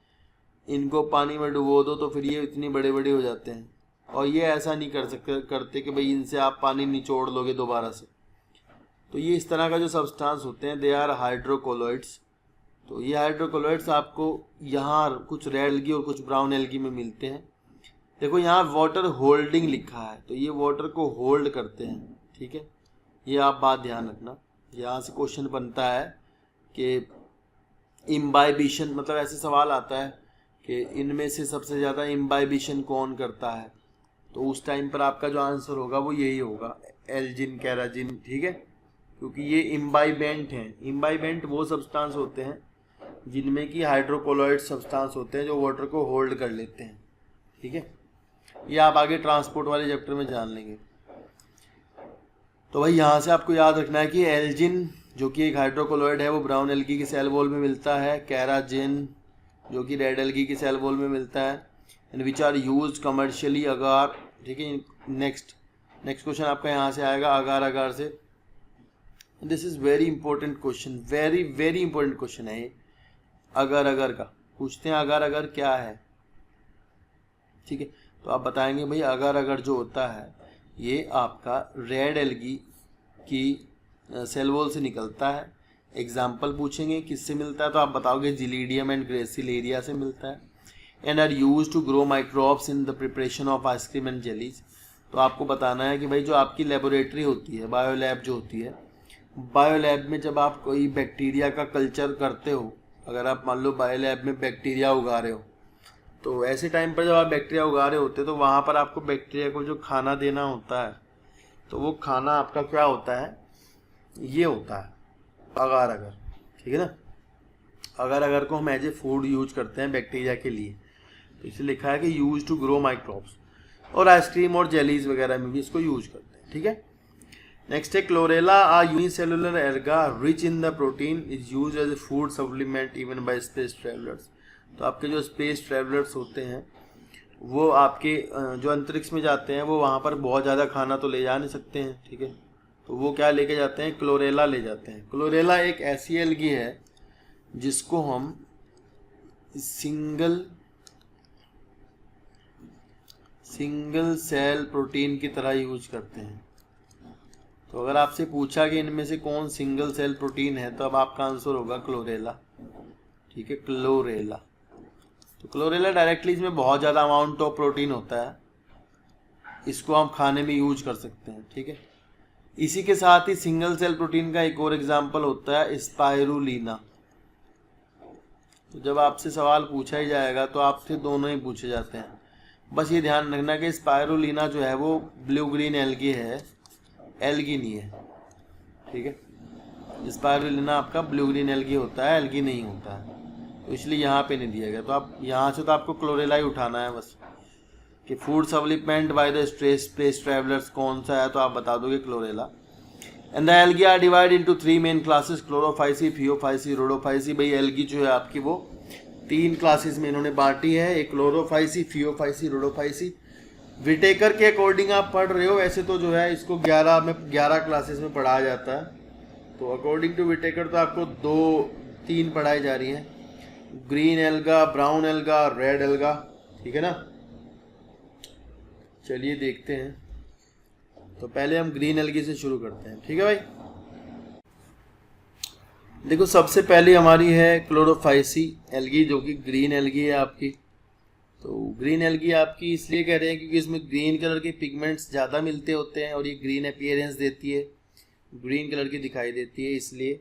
इनको पानी में डुबो दो तो फिर ये इतनी बड़े बड़े हो जाते हैं। और ये ऐसा नहीं करते कि भाई इनसे आप पानी निचोड़ लोगे दोबारा से। तो ये इस तरह का जो सब्सटेंस होते हैं दे आर हाइड्रोकोलोइड्स। तो ये हाइड्रोकोलोइड्स आपको यहाँ कुछ रेड एल्गी और कुछ ब्राउन एल्गी में मिलते हैं। देखो यहाँ वाटर होल्डिंग लिखा है, तो ये वाटर को होल्ड करते हैं। ठीक है, ये आप बात ध्यान रखना। यहाँ से क्वेश्चन बनता है कि इम्बाइबिशन, मतलब ऐसे सवाल आता है कि इनमें से सबसे ज़्यादा इम्बाइबिशन कौन करता है, तो उस टाइम पर आपका जो आंसर होगा वो यही होगा, एल्जिन, कैराजिन। ठीक है, क्योंकि ये इम्बाइबेंट हैं। इम्बाइबेंट वो सब्सटेंस होते हैं जिनमें कि हाइड्रोकोलोइड सब्सटेंस होते हैं जो वाटर को होल्ड कर लेते हैं। ठीक है, ये आप आगे ट्रांसपोर्ट वाले चैप्टर में जान लेंगे। तो भाई यहाँ से आपको याद रखना है कि एल्जिन जो कि एक हाइड्रोकोलोइड है वो ब्राउन एल्गी की सेल वॉल में मिलता है, कैराजिन जो कि रेड एल्गी की सेल वॉल में मिलता है, and which are used commercially agar. ठीक है, नेक्स्ट क्वेश्चन आपका यहाँ से आएगा अगार अगार से। This is very important question, very very important question है ये। अगर अगर का पूछते हैं, अगर अगर क्या है। ठीक है, तो आप बताएंगे भाई अगर अगर जो होता है ये आपका रेड एल्गी की सेल वॉल से निकलता है, एग्जाम्पल पूछेंगे किससे मिलता है तो आप बताओगे जिलीडियम एंड ग्रेसिलेरिया से मिलता है। And are use to grow microbes in the preparation of ice cream and jellies. तो आपको बताना है कि भाई जो आपकी लेबोरेटरी होती है, बायोलैब जो होती है, बायोलैब में जब आप कोई बैक्टीरिया का कल्चर करते हो, अगर आप मान लो बायोलैब में बैक्टीरिया उगा रहे हो, तो ऐसे टाइम पर जब आप बैक्टीरिया उगा रहे होते हैं तो वहाँ पर आपको बैक्टीरिया को जो खाना देना होता है, तो वो खाना आपका क्या होता है, ये होता है अगार अगर, ठीक है ना। अगर अगर को हम एज ए फूड यूज करते हैं बैक्टीरिया के लिए, तो इसे लिखा है कि यूज टू ग्रो माइक्रोब्स, और आइसक्रीम और जेलीज वगैरह में भी इसको यूज करते हैं, ठीक है। नेक्स्ट है Chlorella, a unicellular alga rich in the protein, is use as a food supplement even by space travellers. तो आपके जो स्पेस ट्रेवलर्स होते हैं वो आपके जो अंतरिक्ष में जाते हैं वो वहाँ पर बहुत ज़्यादा खाना तो ले जा नहीं सकते हैं, ठीक है, तो वो क्या लेके जाते हैं, क्लोरेला ले जाते हैं। क्लोरेला एक ऐसी एल्गी है जिसको हम सिंगल सेल प्रोटीन की तरह यूज करते हैं। तो अगर आपसे पूछा कि इनमें से कौन सिंगल सेल प्रोटीन है, तो अब आपका आंसर होगा क्लोरेला, ठीक है, क्लोरेला। तो क्लोरेला डायरेक्टली इसमें बहुत ज़्यादा अमाउंट ऑफ प्रोटीन होता है, इसको हम खाने में यूज कर सकते हैं, ठीक है। इसी के साथ ही सिंगल सेल प्रोटीन का एक और एग्जाम्पल होता है स्पाइरुलिना। तो जब आपसे सवाल पूछा ही जाएगा तो आपसे दोनों ही पूछे जाते हैं, बस ये ध्यान रखना कि स्पाइरुलिना जो है वो ब्लू ग्रीन एल्गी है, एल्गी नहीं है, ठीक है। स्पाइरुलिना आपका ब्लू ग्रीन एल्गी होता है, एल्गी नहीं होता है, तो इसलिए यहाँ पे नहीं दिया गया। तो आप यहाँ से तो आपको क्लोरेला ही उठाना है बस, कि food supplement by the space travellers कौन सा है, तो आप बता दोगे Chlorella. And the algae are divide into 3 main classes, Chlorophyceae, Phaeophyceae, Rhodophyceae. भाई एल्गी जो है आपकी वो 3 क्लासेस में इन्होंने बांटी है, एक क्लोरोफाइसी, फियोफाइसी, रोडोफाइसी। विटेकर के अकॉर्डिंग आप पढ़ रहे हो, वैसे तो जो है इसको 11 क्लासेस में पढ़ाया जाता है, तो अकॉर्डिंग टू विटेकर तो आपको 2-3 पढ़ाई जा रही हैं, green alga, brown alga, red alga, ठीक है ना। चलिए देखते हैं, तो पहले हम ग्रीन एल्गी से शुरू करते हैं, ठीक है भाई। देखो सबसे पहले हमारी है क्लोरोफाइसी एल्गी, जो कि ग्रीन एल्गी है आपकी। तो ग्रीन एल्गी आपकी इसलिए कह रहे हैं क्योंकि इसमें ग्रीन कलर के पिगमेंट्स ज़्यादा मिलते होते हैं और ये ग्रीन अपीयरेंस देती है, ग्रीन कलर की दिखाई देती है, इसलिए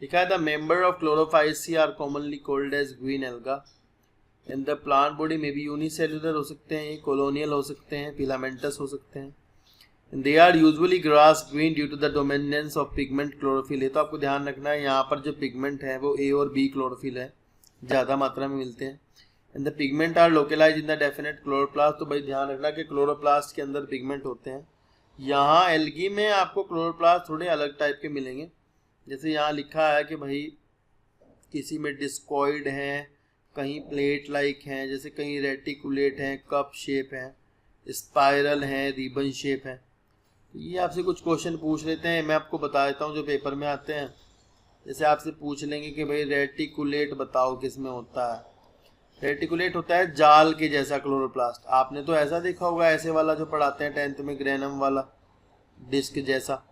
लिखा है the member of Chlorophyceae are commonly called as green alga. And the plant body में भी यूनिसेलुलर हो सकते हैं, कॉलोनियल हो सकते हैं, फिलामेंटस हो सकते हैं। They are usually grass green due to the dominance of pigment chlorophyll है। तो आपको ध्यान रखना है यहाँ पर जो पिगमेंट है वो ए और बी क्लोरोफिल है, ज़्यादा मात्रा में मिलते हैं। And the pigment are localise in the definite chloroplast. तो भाई ध्यान रखना कि क्लोरोप्लास्ट के अंदर पिगमेंट होते हैं। यहाँ एल्गी में आपको क्लोरोप्लास्ट थोड़े अलग टाइप के मिलेंगे, जैसे यहाँ लिखा है कि भाई किसी में डिस्कॉइड हैं, कहीं प्लेट लाइक हैं, जैसे कहीं रेटिकुलेट हैं, कप शेप हैं, स्पाइरल हैं, रिबन शेप है। ये आपसे कुछ क्वेश्चन पूछ लेते हैं, मैं आपको बता देता हूँ जो पेपर में आते हैं। जैसे आपसे पूछ लेंगे कि भाई रेटिकुलेट बताओ किस में होता है। रेटिकुलेट होता है जाल के जैसा क्लोरोप्लास्ट, आपने तो ऐसा देखा होगा, ऐसे वाला जो पढ़ाते हैं 10th में, ग्रेनम वाला डिस्क जैसा,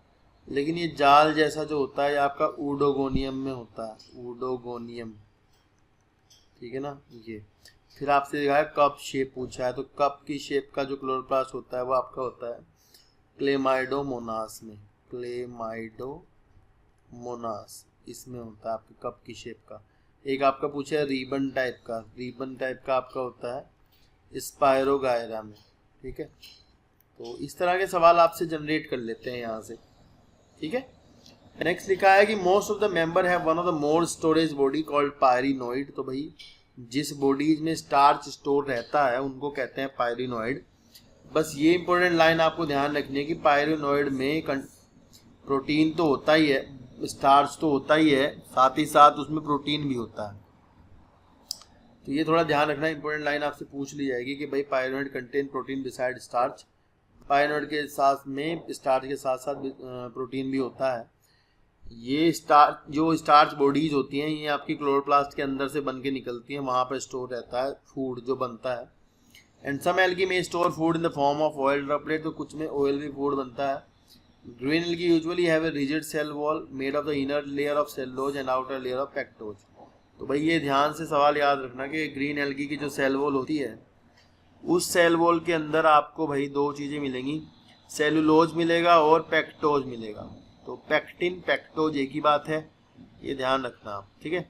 लेकिन ये जाल जैसा जो होता है आपका ऊडोगोनियम में होता है, ऊडोगोनियम, ठीक है ना। ये फिर आपसे देखा है कप शेप पूछा है, तो कप की शेप का जो क्लोरोप्लास्ट होता है वो आपका होता है क्लेमाइडोमोनास में, क्लेमाइडोमोनास इसमें होता है आपके कप की शेप का। एक आपका पूछा है रिबन टाइप का, रिबन टाइप का आपका होता है स्पायरोगायरा में, ठीक है। तो इस तरह के सवाल आपसे जनरेट कर लेते हैं यहाँ से, ठीक है। नेक्स्ट लिखा है कि most of the member have one of the more storage body called pyrenoid. तो भाई जिस बॉडीज में स्टार्च स्टोर रहता है उनको कहते हैं पायरिनोइड। बस ये इंपॉर्टेंट लाइन आपको ध्यान रखनी है कि पायरिनोइड में प्रोटीन तो होता ही है, स्टार्च तो होता ही है, साथ ही साथ उसमें प्रोटीन भी होता है। तो ये थोड़ा ध्यान रखना, इंपॉर्टेंट लाइन आपसे पूछ ली जाएगी कि भाई पायरिनोइड कंटेन प्रोटीन बिसाइड स्टार्च। पायरिनोइड के साथ में स्टार्च के साथ साथ प्रोटीन भी होता है। ये स्टार्च बॉडीज होती हैं, ये आपकी क्लोरोप्लास्ट के अंदर से बन के निकलती हैं, वहाँ पर स्टोर रहता है फूड जो बनता है। एंड सम एल्गी में store food in the form of oil droplet. तो कुछ में ऑयल भी फूड बनता है, green algae usually have a rigid cell wall made of the inner layer of cellulose and outer layer of pectose. तो भाई ये ध्यान से सवाल याद रखना कि ग्रीन एल्गी की जो सेल वॉल होती है, उस सेल वॉल के अंदर आपको भाई दो चीज़ें मिलेंगी, सेलुलोज मिलेगा और पेक्टोज मिलेगा। तो पेक्टिन पेक्टोज एक ही बात है, ये ध्यान रखना आप, ठीक है।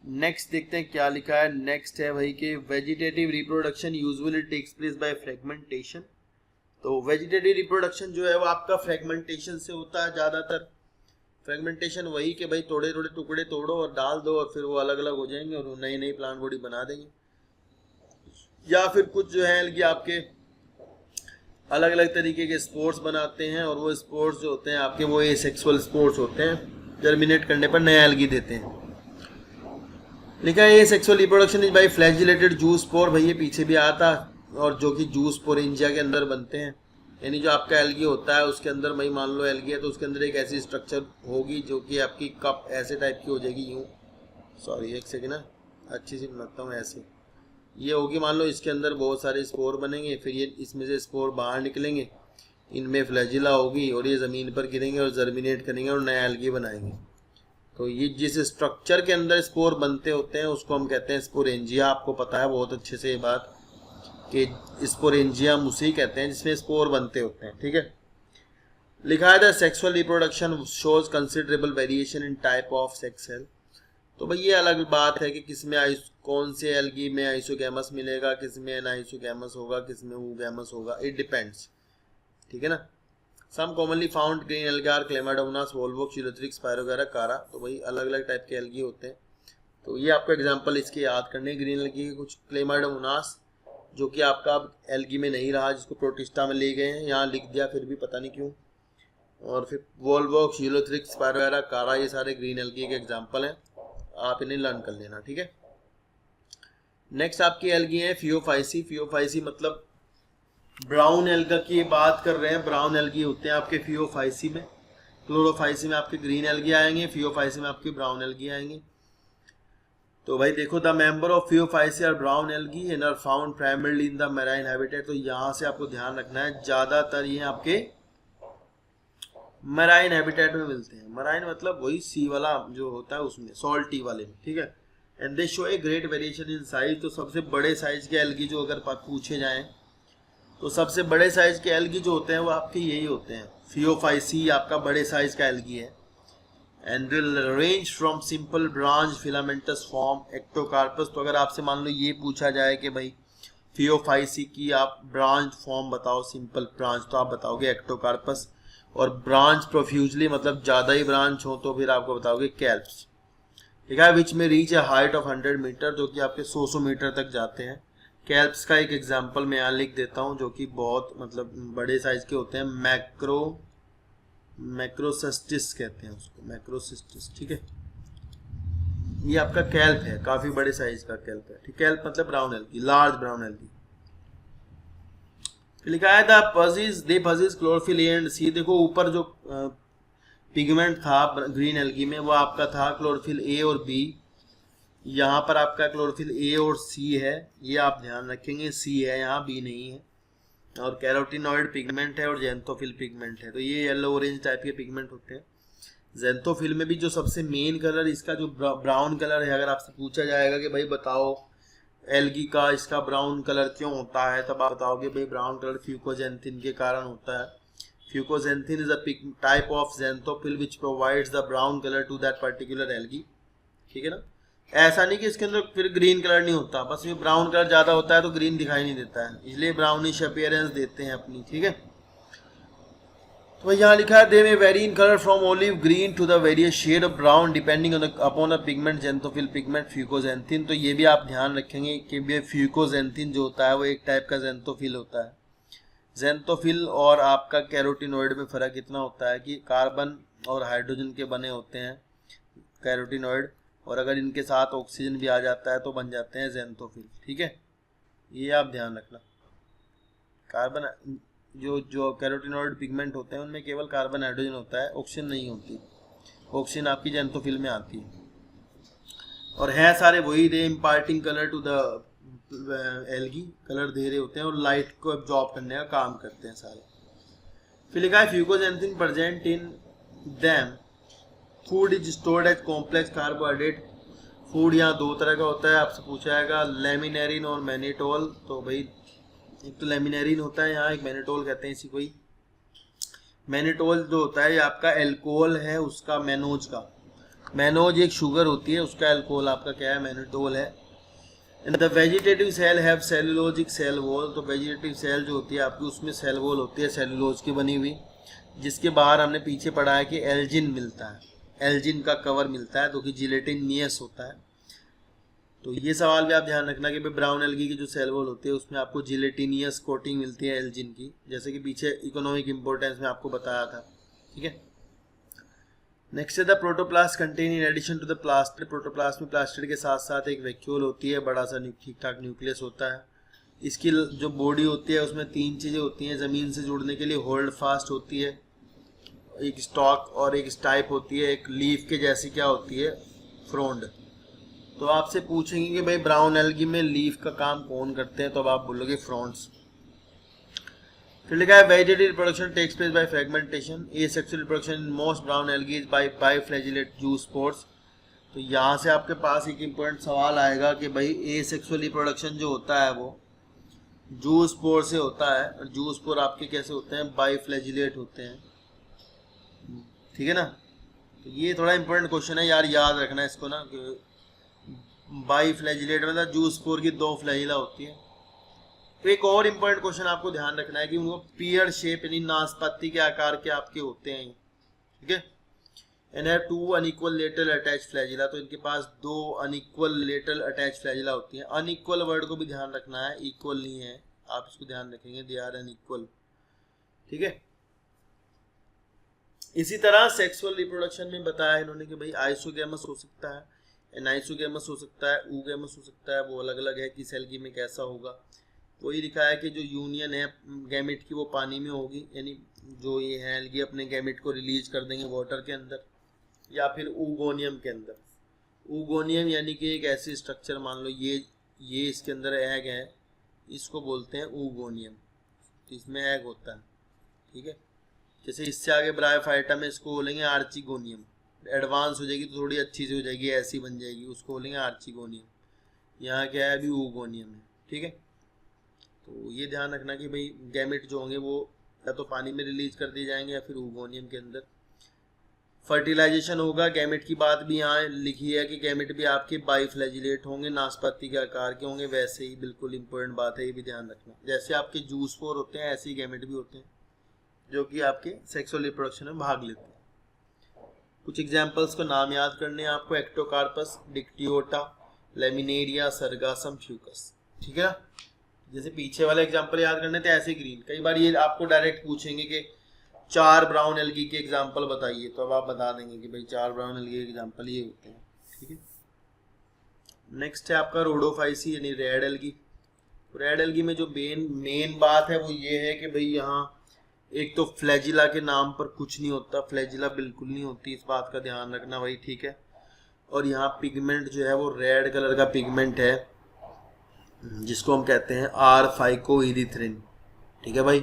नेक्स्ट देखते हैं क्या लिखा है। नेक्स्ट है भाई कि vegetative reproduction usually takes place by fragmentation. तो वेजिटेटिव रिप्रोडक्शन जो है वो आपका फ्रेगमेंटेशन से होता है ज़्यादातर। फ्रेगमेंटेशन वही कि भाई थोड़े थोड़े टुकड़े तोड़ो और डाल दो और फिर वो अलग अलग हो जाएंगे और नई नई प्लांट बॉडी बना देंगे। या फिर कुछ जो है कि आपके अलग अलग तरीके के स्पोर्ट्स बनाते हैं और वो स्पोर्ट्स जो होते हैं आपके वो एसेक्सुअल स्पोर्ट्स होते हैं, जर्मिनेट करने पर नया एल्गी देते हैं। लिखा है ये sexual reproduction is bye flagellated जू स्पोर, भाई ये पीछे भी आया था, और जो कि जू स्पोरेंजिया के अंदर बनते हैं। यानी जो आपका एल्गी होता है उसके अंदर भाई मान लो एल्गी है तो उसके अंदर एक ऐसी स्ट्रक्चर होगी जो कि आपकी कप ऐसे टाइप की हो जाएगी, यूँ, सॉरी एक सेकेंड ना, अच्छी सी बनाता हूँ, ऐसे ये होगी। मान लो इसके अंदर बहुत सारे स्पोर बनेंगे, फिर ये इसमें से स्पोर बाहर निकलेंगे, इनमें फ्लैजिला होगी और ये ज़मीन पर गिरेंगे और जर्मिनेट करेंगे और नया एल्गी बनाएंगे। तो ये जिस स्ट्रक्चर के अंदर स्पोर बनते होते हैं उसको हम कहते हैं स्पोरेंजिया। आपको पता है बहुत अच्छे से ये बात कि स्पोरेंजिया उसी कहते हैं जिसमें स्पोर बनते होते हैं, ठीक है। लिखा है the sexual reproduction shows considerable variation in type of sex cell. तो भाई ये अलग बात है कि किस में कौन से एल्गी में आइसोगैमस मिलेगा, किस में एनाइसोगैमस होगा, किस में oogamous होगा, इट डिपेंड्स, ठीक है ना। Some commonly found green algae are Chlamydomonas, Volvox, Ulothrix, Spirogyra, Chara. तो भाई अलग अलग टाइप के एल्गी होते हैं। तो ये आपको एग्जांपल इसके याद करने, ग्रीन एल्गी के कुछ, क्लेमाडोमोनास जो कि आपका अब एल्गी में नहीं रहा, जिसको प्रोटिस्टा में ले गए हैं, यहाँ लिख दिया फिर भी पता नहीं क्यों। और फिर वोल्वोक्स, यूलोथ्रिक्स, पायरोगैरा, कारा, ये सारे ग्रीन एल्गी के एग्जाम्पल हैं, आप इन्हें लर्न कर लेना, ठीक है। नेक्स्ट आपकी एल्गी है फियोफाइसी। फियोफाइसी मतलब ब्राउन एल्गा की बात कर रहे हैं। ब्राउन एल्गी होते हैं आपके फियोफाइसी में। क्लोरोफाइसी में आपके ग्रीन एल्गी आएंगे, फियोफाइसी में आपके ब्राउन एल्गी आएंगे। तो भाई देखो, द मेंबर ऑफ फियोफाइसी और brown algae and are found primarily in the marine habitat. तो यहाँ से आपको ध्यान रखना है, ज्यादातर ये आपके मैराइन हैबिटेट में मिलते हैं। मैराइन मतलब वही सी वाला जो होता है उसमें, सॉल्टी वाले में, ठीक है। And they show a great variation in size. तो सबसे बड़े साइज के एल्गी जो अगर पूछे जाएं तो सबसे बड़े साइज के एल्गी जो होते हैं वो आपके यही होते हैं। फियोफाइसी आपका बड़े साइज का एल्गी है। And range from simple branch filamentous form Ectocarpus. तो अगर आपसे मान लो ये पूछा जाए कि भाई फियोफाइसी की आप ब्रांच फॉर्म बताओ, सिंपल ब्रांच, तो आप बताओगे एक्टोकार्पस। और ब्रांच प्रोफ्यूजली मतलब ज़्यादा ही ब्रांच हो तो फिर आपको बताओगे कैल्प्स, ठीक है। Which may reach a height of 100 metre, जो कि आपके 100 मीटर तक जाते हैं। कैल्प्स का एक एग्जांपल मैं यहाँ लिख देता हूँ जो कि बहुत मतलब बड़े साइज के होते हैं। मैक्रोसिस्टिस कहते हैं उसको, मैक्रोसिस्टिस, ठीक है। ये आपका कैल्प है, काफी बड़े साइज का कैल्प है, ठीक। कैल्प मतलब brown algae, large brown algae. लिखा है the possess, they possess chlorophyll a and c. देखो ऊपर जो पिगमेंट था ग्रीन एल्गी में वो आपका था क्लोरोफिल ए और बी। यहाँ पर आपका क्लोरोफिल ए और सी है, ये आप ध्यान रखेंगे, सी है यहाँ, बी नहीं है। और कैरोटिनॉइड पिगमेंट है और जेंथोफिल पिगमेंट है। तो ये येलो ऑरेंज टाइप के पिगमेंट होते हैं। जेंथोफिल में भी जो सबसे मेन कलर इसका जो ब्राउन कलर है, अगर आपसे पूछा जाएगा कि भाई बताओ एल्गी का इसका ब्राउन कलर क्यों होता है, तब आप बताओगे भाई ब्राउन कलर फ्यूकोजेंथिन के कारण होता है। Fucoxanthin is a type of xanthophyll which provides the brown colour to that particular algae, ठीक है ना। ऐसा नहीं कि इसके अंदर फिर ग्रीन कलर नहीं होता, बस ये ब्राउन कलर ज़्यादा होता है तो ग्रीन दिखाई नहीं देता है, इसलिए ब्राउनिश अपीयरेंस देते हैं अपनी, ठीक है। तो यहाँ लिखा है they may vary in colour from olive green to the various shade of brown depending upon a pigment xanthophyll pigment fucoxanthin. तो ये भी आप ध्यान रखेंगे कि ये फ्यूकोजेंथिन जो होता है वो एक टाइप का जेंथोफिल होता है। जेंथोफिल और आपका कैरोटिनॉइड में फ़र्क इतना होता है कि कार्बन और हाइड्रोजन के बने होते हैं कैरोटिनॉइड, और अगर इनके साथ ऑक्सीजन भी आ जाता है तो बन जाते हैं जेंथोफिल, ठीक है। ये आप ध्यान रखना। कार्बन जो कैरोटिनॉइड पिगमेंट होते हैं उनमें केवल कार्बन हाइड्रोजन होता है, ऑक्सीजन नहीं होती। ऑक्सीजन आपकी जेंथोफिल में आती है। और है सारे वही, they imparting colour to the algae, colour दे रहे होते हैं और लाइट को एब्जॉर्ब करने का काम करते हैं सारे। फिर लिखा है fucoxanthin present in them, food is stored as complex carbohydrate. Food यहाँ दो तरह का होता है, आपसे पूछा जाएगा लेमिनेरिन और मैनिटोल। तो भाई एक तो लेमिनेरिन होता है यहाँ, एक मैनिटोल कहते हैं इसी को ही। मैनिटोल जो होता है ये आपका एल्कोहल है उसका, मैनोज का। मैनोज एक शुगर होती है, उसका एल्कोहल आपका क्या है, मैनिटोल है। And the vegetative cell have cellulosic cell wall. तो वेजिटेटिव सेल जो होती है आपकी उसमें सेल वॉल होती है सेलुलोज की बनी हुई, जिसके बाहर हमने पीछे पढ़ा है कि एल्जिन मिलता है, एल्जिन का कवर मिलता है जो कि जिलेटिनियस होता है। तो ये सवाल भी आप ध्यान रखना कि भाई ब्राउन एल्गी की जो सेल वॉल होती है उसमें आपको जिलेटिनियस कोटिंग मिलती है एल्जिन की, जैसे कि पीछे इकोनॉमिक इंपॉर्टेंस में आपको बताया था। ठीक है, नेक्स्ट है the protoplast contain in addition to the plastid. Protoplast में प्लास्टिड के साथ साथ एक वैक्यूल होती है, बड़ा सा ठीक ठाक न्यूक्लियस होता है। इसकी जो बॉडी होती है उसमें तीन चीज़ें होती हैं ज़मीन से जुड़ने के लिए, होल्ड फास्ट होती है, एक स्टॉक और एक स्टाइप होती है, एक लीफ के जैसी क्या होती है, फ्रोंड। तो आपसे पूछेंगे कि भाई ब्राउन एल्गी में लीफ का काम कौन करते हैं, तो अब आप बोलोगे फ्रोंड्स। फिर लिखा है vegetative reproduction takes place by fragmentation, asexual reproduction in most brown algae is by biflagellate zoospores. तो यहाँ से आपके पास एक इम्पोर्टेंट सवाल आएगा कि भाई एसेक्सुअल रिप्रोडक्शन जो होता है वो जूस स्पोर से होता है, और जूस स्पोर आपके कैसे होते हैं, बाइफ्लैजिलेट होते हैं। ठीक है ना, तो ये थोड़ा इंपॉर्टेंट क्वेश्चन है यार, याद रखना है इसको ना, बाइफ्लैजिलेट मतलब जूस स्पोर की दो फ्लैजिला होती है। तो एक और इम्पोर्टेंट क्वेश्चन आपको ध्यान रखना है कि उनको पियर शेप यानी नाशपाती के आकार के आपके होते हैं। ठीक है, and have two unequal lateral attach flagella. तो इनके पास दो अनइक्वल लेटरल अटैच फ्लैजिला होती हैं। अनइक्वल वर्ड को भी ध्यान रखना है, इक्वल नहीं है, आप इसको ध्यान रखेंगे, दे आर अनइक्वल। ठीक है, इसी तरह सेक्सुअल रिप्रोडक्शन में बताया इन्होंने कि भाई आइसोगैमस हो सकता है, एनाइसोगैमस हो सकता है, ऊगैमस हो सकता है, वो अलग अलग है कि सेल की में कैसा होगा। वही लिखा है कि जो यूनियन है गैमेट की वो पानी में होगी, यानी जो ये है एल्गी अपने गैमेट को रिलीज कर देंगे वाटर के अंदर या फिर ऊगोनियम के अंदर। ऊगोनियम यानी कि एक ऐसी स्ट्रक्चर, मान लो ये इसके अंदर एग है, इसको बोलते हैं ऊगोनियम, इसमें एग होता है। ठीक है, जैसे इससे आगे ब्रायोफाइटा में इसको बोलेंगे आर्चिगोनियम, एडवांस हो जाएगी तो थोड़ी अच्छी से हो जाएगी, ऐसी बन जाएगी, उसको बोलेंगे आर्चिगोनियम। यहाँ क्या है, अभी ऊगोनियम है। ठीक है, तो ये ध्यान रखना कि भाई गैमेट जो होंगे वो या तो पानी में रिलीज कर दिए जाएंगे या फिर ऊगोनियम के अंदर। फर्टिलाइजेशन होगा, गैमेट की बात भी यहाँ लिखी है कि गैमेट भी आपके बाइफ्लैजिलेट होंगे, नाशपाती के आकार के होंगे, वैसे ही बिल्कुल इंपॉर्टेंट बात है, ये भी ध्यान रखना। जैसे आपके जूस स्पोर होते हैं ऐसे ही गैमेट भी होते हैं जो कि आपके सेक्सुअल रिप्रोडक्शन में भाग लेते हैं। कुछ एग्जाम्पल्स का नाम याद करने हैं आपको, Ectocarpus, Dictyota, laminaria, sargassum, Fucus. ठीक है, जैसे पीछे वाले एग्जाम्पल याद करने थे ऐसे ग्रीन। कई बार ये आपको डायरेक्ट पूछेंगे कि 4 ब्राउन एल्गी के एग्जाम्पल बताइए, तो अब आप बता देंगे कि भाई 4 ब्राउन एल्गी के एग्जाम्पल ये होते हैं। ठीक है, नेक्स्ट है आपका रोडोफाइसी यानी रेड एल्गी। रेड एल्गी में जो मेन बात है वो ये है कि भाई यहाँ एक तो फ्लैजिला के नाम पर कुछ नहीं होता, फ्लैजिला बिल्कुल नहीं होती, इस बात का ध्यान रखना भाई। ठीक है, और यहाँ पिगमेंट जो है वो रेड कलर का पिगमेंट है जिसको हम कहते हैं आर फाइकोइरिथ्रिन। ठीक है भाई,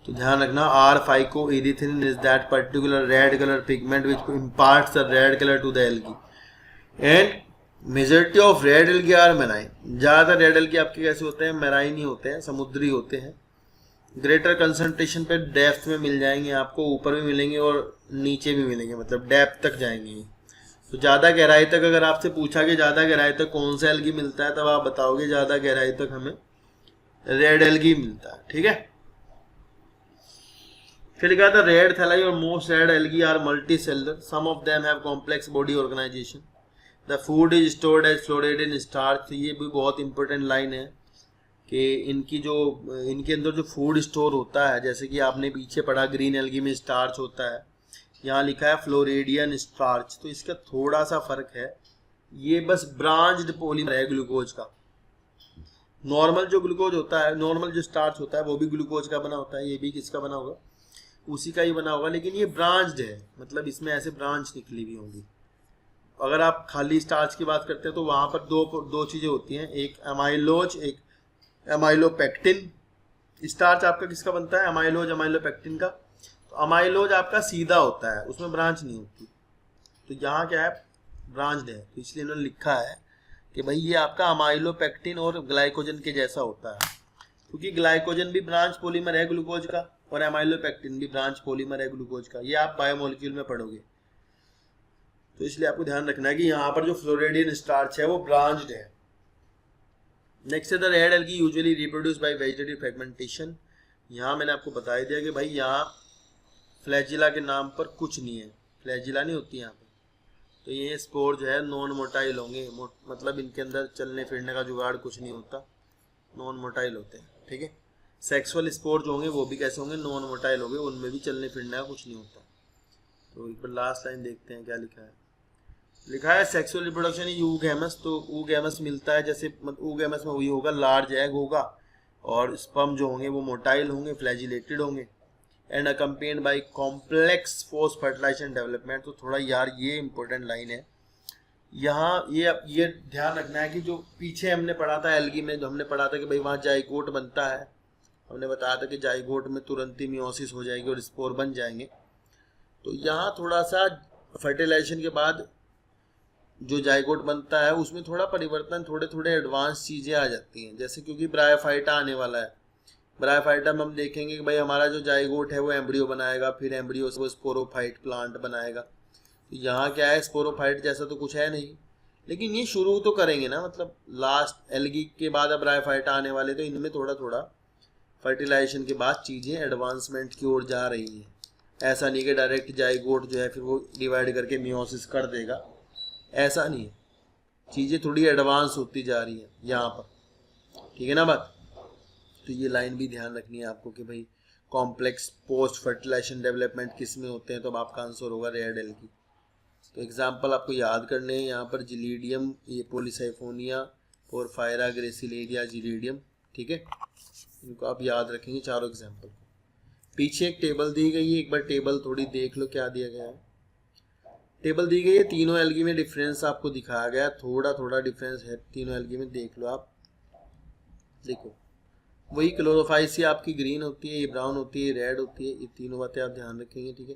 तो ध्यान रखना, R phycoerythrin is that particular red colour pigment which imparts the red colour to the algae and majority of red algae are marine. ज़्यादातर रेड एल्गी आपके कैसे होते हैं, मेराइन ही होते हैं, समुद्री होते हैं। ग्रेटर कंसंट्रेशन पे डेप्थ में मिल जाएंगे आपको, ऊपर भी मिलेंगे और नीचे भी मिलेंगे, मतलब डेप्थ तक जाएंगे। तो ज़्यादा गहराई तक अगर आपसे पूछा कि ज़्यादा गहराई तक कौन सा एल्गी मिलता है, तब आप बताओगे ज़्यादा गहराई तक हमें रेड एल्गी मिलता है। ठीक है, फिर लिखा था रेड थैलाई और most red algae are multicellular, some of them have complex body organisation, the food is stored as floret in starch. ये भी बहुत इंपॉर्टेंट लाइन है कि इनके अंदर जो फूड स्टोर होता है, जैसे कि आपने पीछे पढ़ा ग्रीन एल्गी में स्टार्च होता है, यहाँ लिखा है फ्लोरेडियन स्टार्च, तो इसका थोड़ा सा फर्क है, ये बस ब्रांच्ड पॉलीमर है ग्लूकोज का। नॉर्मल जो ग्लूकोज होता है, नॉर्मल जो स्टार्च होता है वो भी ग्लूकोज का बना होता है, ये भी किसका बना होगा, उसी का ही बना होगा, लेकिन ये ब्रांच्ड है, मतलब इसमें ऐसे ब्रांच निकली हुई होंगी। अगर आप खाली स्टार्च की बात करते हैं तो वहाँ पर दो चीज़ें होती हैं, एक अमाइलोज, एक एमाइलोपेक्टिन। स्टार्च आपका किसका बनता है, अमाइलोज अमाइलोपेक्टिन का। अमाइलोज आपका सीधा होता है, उसमें ब्रांच नहीं होती। तो यहाँ क्या है, ब्रांच है, तो इसलिए इन्होंने लिखा है कि भाई ये आपका अमाइलोपेक्टिन और ग्लाइकोजन के जैसा होता है, क्योंकि ग्लाइकोजन भी ब्रांच पॉलीमर है ग्लूकोज का और अमाइलोपेक्टिन भी ब्रांच पॉलीमर है ग्लूकोज का। ये आप बायोमोलिक्यूल में पढ़ोगे, तो इसलिए आपको ध्यान रखना है कि यहाँ पर जो फ्लोरिडियन स्टार्च है वो ब्रांच्ड है। नेक्स्ट है the red algae usually reproduce by vegetative fragmentation. यहाँ मैंने आपको बता दिया कि भाई यहाँ फ्लैजिला के नाम पर कुछ नहीं है, फ्लैजिला नहीं होती यहाँ पर। तो ये स्पोर जो है नॉन मोटाइल होंगे, मतलब इनके अंदर चलने फिरने का जुगाड़ कुछ नहीं होता, नॉन मोटाइल होते हैं, ठीक है। सेक्सुअल स्पोर जो होंगे वो भी कैसे होंगे, नॉन मोटाइल होंगे, उनमें भी चलने फिरने का कुछ नहीं होता। तो एक बार लास्ट लाइन देखते हैं क्या लिखा है। लिखा है सेक्सुअल रिप्रोडक्शन यूगैमस। तो यूगैमस मिलता है जैसे, यूगैमस में वही होगा, लार्ज एग होगा और स्पर्म जो होंगे वो मोटाइल होंगे, फ्लैजिलेटेड होंगे and accompanied by complex force fertilisation development. तो थोड़ा यार ये इंपॉर्टेंट लाइन है यहाँ, ये ध्यान रखना है कि जो पीछे हमने पढ़ा था एल्गी में, जो हमने पढ़ा था कि भाई वहाँ जाइगोट बनता है, हमने बताया था कि जाइगोट में तुरंत ही मियोसिस हो जाएगी और स्पोर बन जाएंगे। तो यहाँ थोड़ा सा फर्टिलाइजेशन के बाद जो जाइगोट बनता है उसमें थोड़ा परिवर्तन, थोड़े थोड़े एडवांस चीज़ें आ जाती हैं, जैसे क्योंकि ब्रायोफाइटा आने वाला है। ब्रायोफाइटा में हम देखेंगे कि भाई हमारा जो जाइगोट है वो एम्ब्रियो बनाएगा, फिर एम्ब्रियो से वो स्पोरोफाइट प्लांट बनाएगा। तो यहाँ क्या है, स्पोरोफाइट जैसा तो कुछ है नहीं, लेकिन ये शुरू तो करेंगे ना, मतलब लास्ट एल्गी के बाद अब ब्रायोफाइटा आने वाले, तो इनमें थोड़ा थोड़ा फर्टिलाइजेशन के बाद चीज़ें एडवांसमेंट की ओर जा रही हैं। ऐसा नहीं कि डायरेक्ट जाइगोट जो है फिर वो डिवाइड करके मियोसिस कर देगा, ऐसा नहीं है, चीज़ें थोड़ी एडवांस होती जा रही है यहाँ पर, ठीक है ना बात। तो ये लाइन भी ध्यान रखनी है आपको कि भाई कॉम्प्लेक्स पोस्ट फर्टिलाइजेशन डेवलपमेंट किस में होते हैं, तो अब आपका आंसर होगा रेड एल्गी। तो एग्जाम्पल आपको याद करने हैं यहाँ पर, जिलीडियम, ये पॉलीसाइफोनिया, पोरफायरा, ग्रेसिलेरिया, जिलीडियम, ठीक है, इनको आप याद रखेंगे चारों एग्जाम्पल। पीछे एक टेबल दी गई है, एक बार टेबल थोड़ी देख लो क्या दिया गया है। टेबल दी गई है, तीनों एल्गी में डिफरेंस आपको दिखाया गया, थोड़ा थोड़ा डिफरेंस है तीनों एल्गी में, देख लो आप। देखो वही क्लोरोफाइसी आपकी ग्रीन होती है, ये ब्राउन होती है, रेड होती है, ये तीनों बातें आप ध्यान रखेंगे, ठीक है।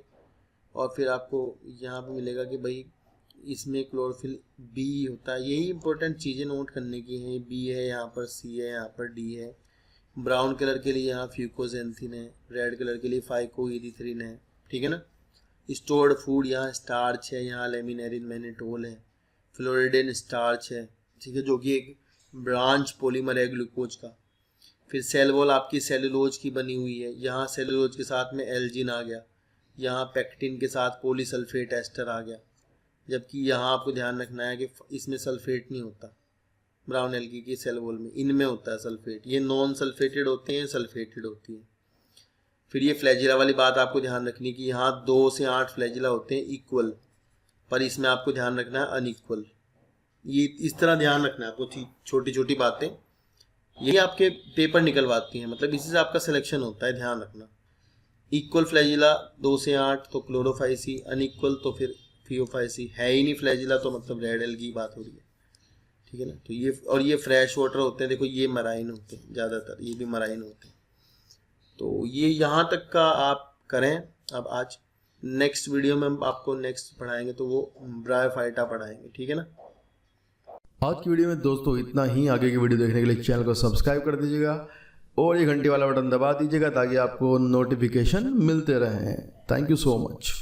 और फिर आपको यहाँ पे मिलेगा कि भाई इसमें क्लोरोफिल बी होता है, यही इंपॉर्टेंट चीज़ें नोट करने की हैं। बी है यहाँ पर, सी है यहाँ पर, डी है। ब्राउन कलर के लिए यहाँ फ्यूकोजेंथिन है, रेड कलर के लिए फाइकोइरिथ्रिन है, ठीक है ना। स्टोर्ड फूड यहाँ स्टार्च है, यहाँ लेमिनेरिन मैनिटोल है, फ्लोरिडियन स्टार्च है, ठीक है, जो कि एक ब्रांच पॉलीमर है ग्लूकोज का। फिर सेल वॉल आपकी सेलुलोज की बनी हुई है, यहाँ सेलुलोज के साथ में एल्जिन आ गया, यहाँ पेक्टिन के साथ पॉलीसल्फेट एस्टर आ गया, जबकि यहाँ आपको ध्यान रखना है कि इसमें सल्फेट नहीं होता, ब्राउन एल्गी की सेल वॉल में, इनमें होता है सल्फेट। ये नॉन सल्फेटेड होते हैं, सल्फेटेड होती है। फिर ये फ्लैजिला वाली बात आपको ध्यान रखनी कि यहाँ 2 से 8 फ्लैजिला होते हैं इक्वल, पर इसमें आपको ध्यान रखना है अनइक्वल। ये इस तरह ध्यान रखना है आपको, छोटी छोटी बातें ये आपके पेपर निकलवाती हैं, मतलब इसी से आपका सिलेक्शन होता है, ध्यान रखना। इक्वल फ्लैजिला 2 से 8 तो क्लोरोफाइसी, अनइक्वल तो फिर फियोफाइसी, है ही नहीं फ्लैजिला तो मतलब रेड एल्गी की बात हो रही है, ठीक है ना। तो ये, और ये फ्रेश वाटर होते हैं, देखो ये मराइन होते हैं ज़्यादातर, ये भी मराइन होते हैं। तो ये यहाँ तक का आप करें। अब आज नेक्स्ट वीडियो में हम आपको नेक्स्ट पढ़ाएंगे, तो वो ब्रायोफाइटा पढ़ाएंगे, ठीक है ना। आज की वीडियो में दोस्तों इतना ही। आगे की वीडियो देखने के लिए चैनल को सब्सक्राइब कर दीजिएगा और ये घंटी वाला बटन दबा दीजिएगा ताकि आपको नोटिफिकेशन मिलते रहें। Thank you so much.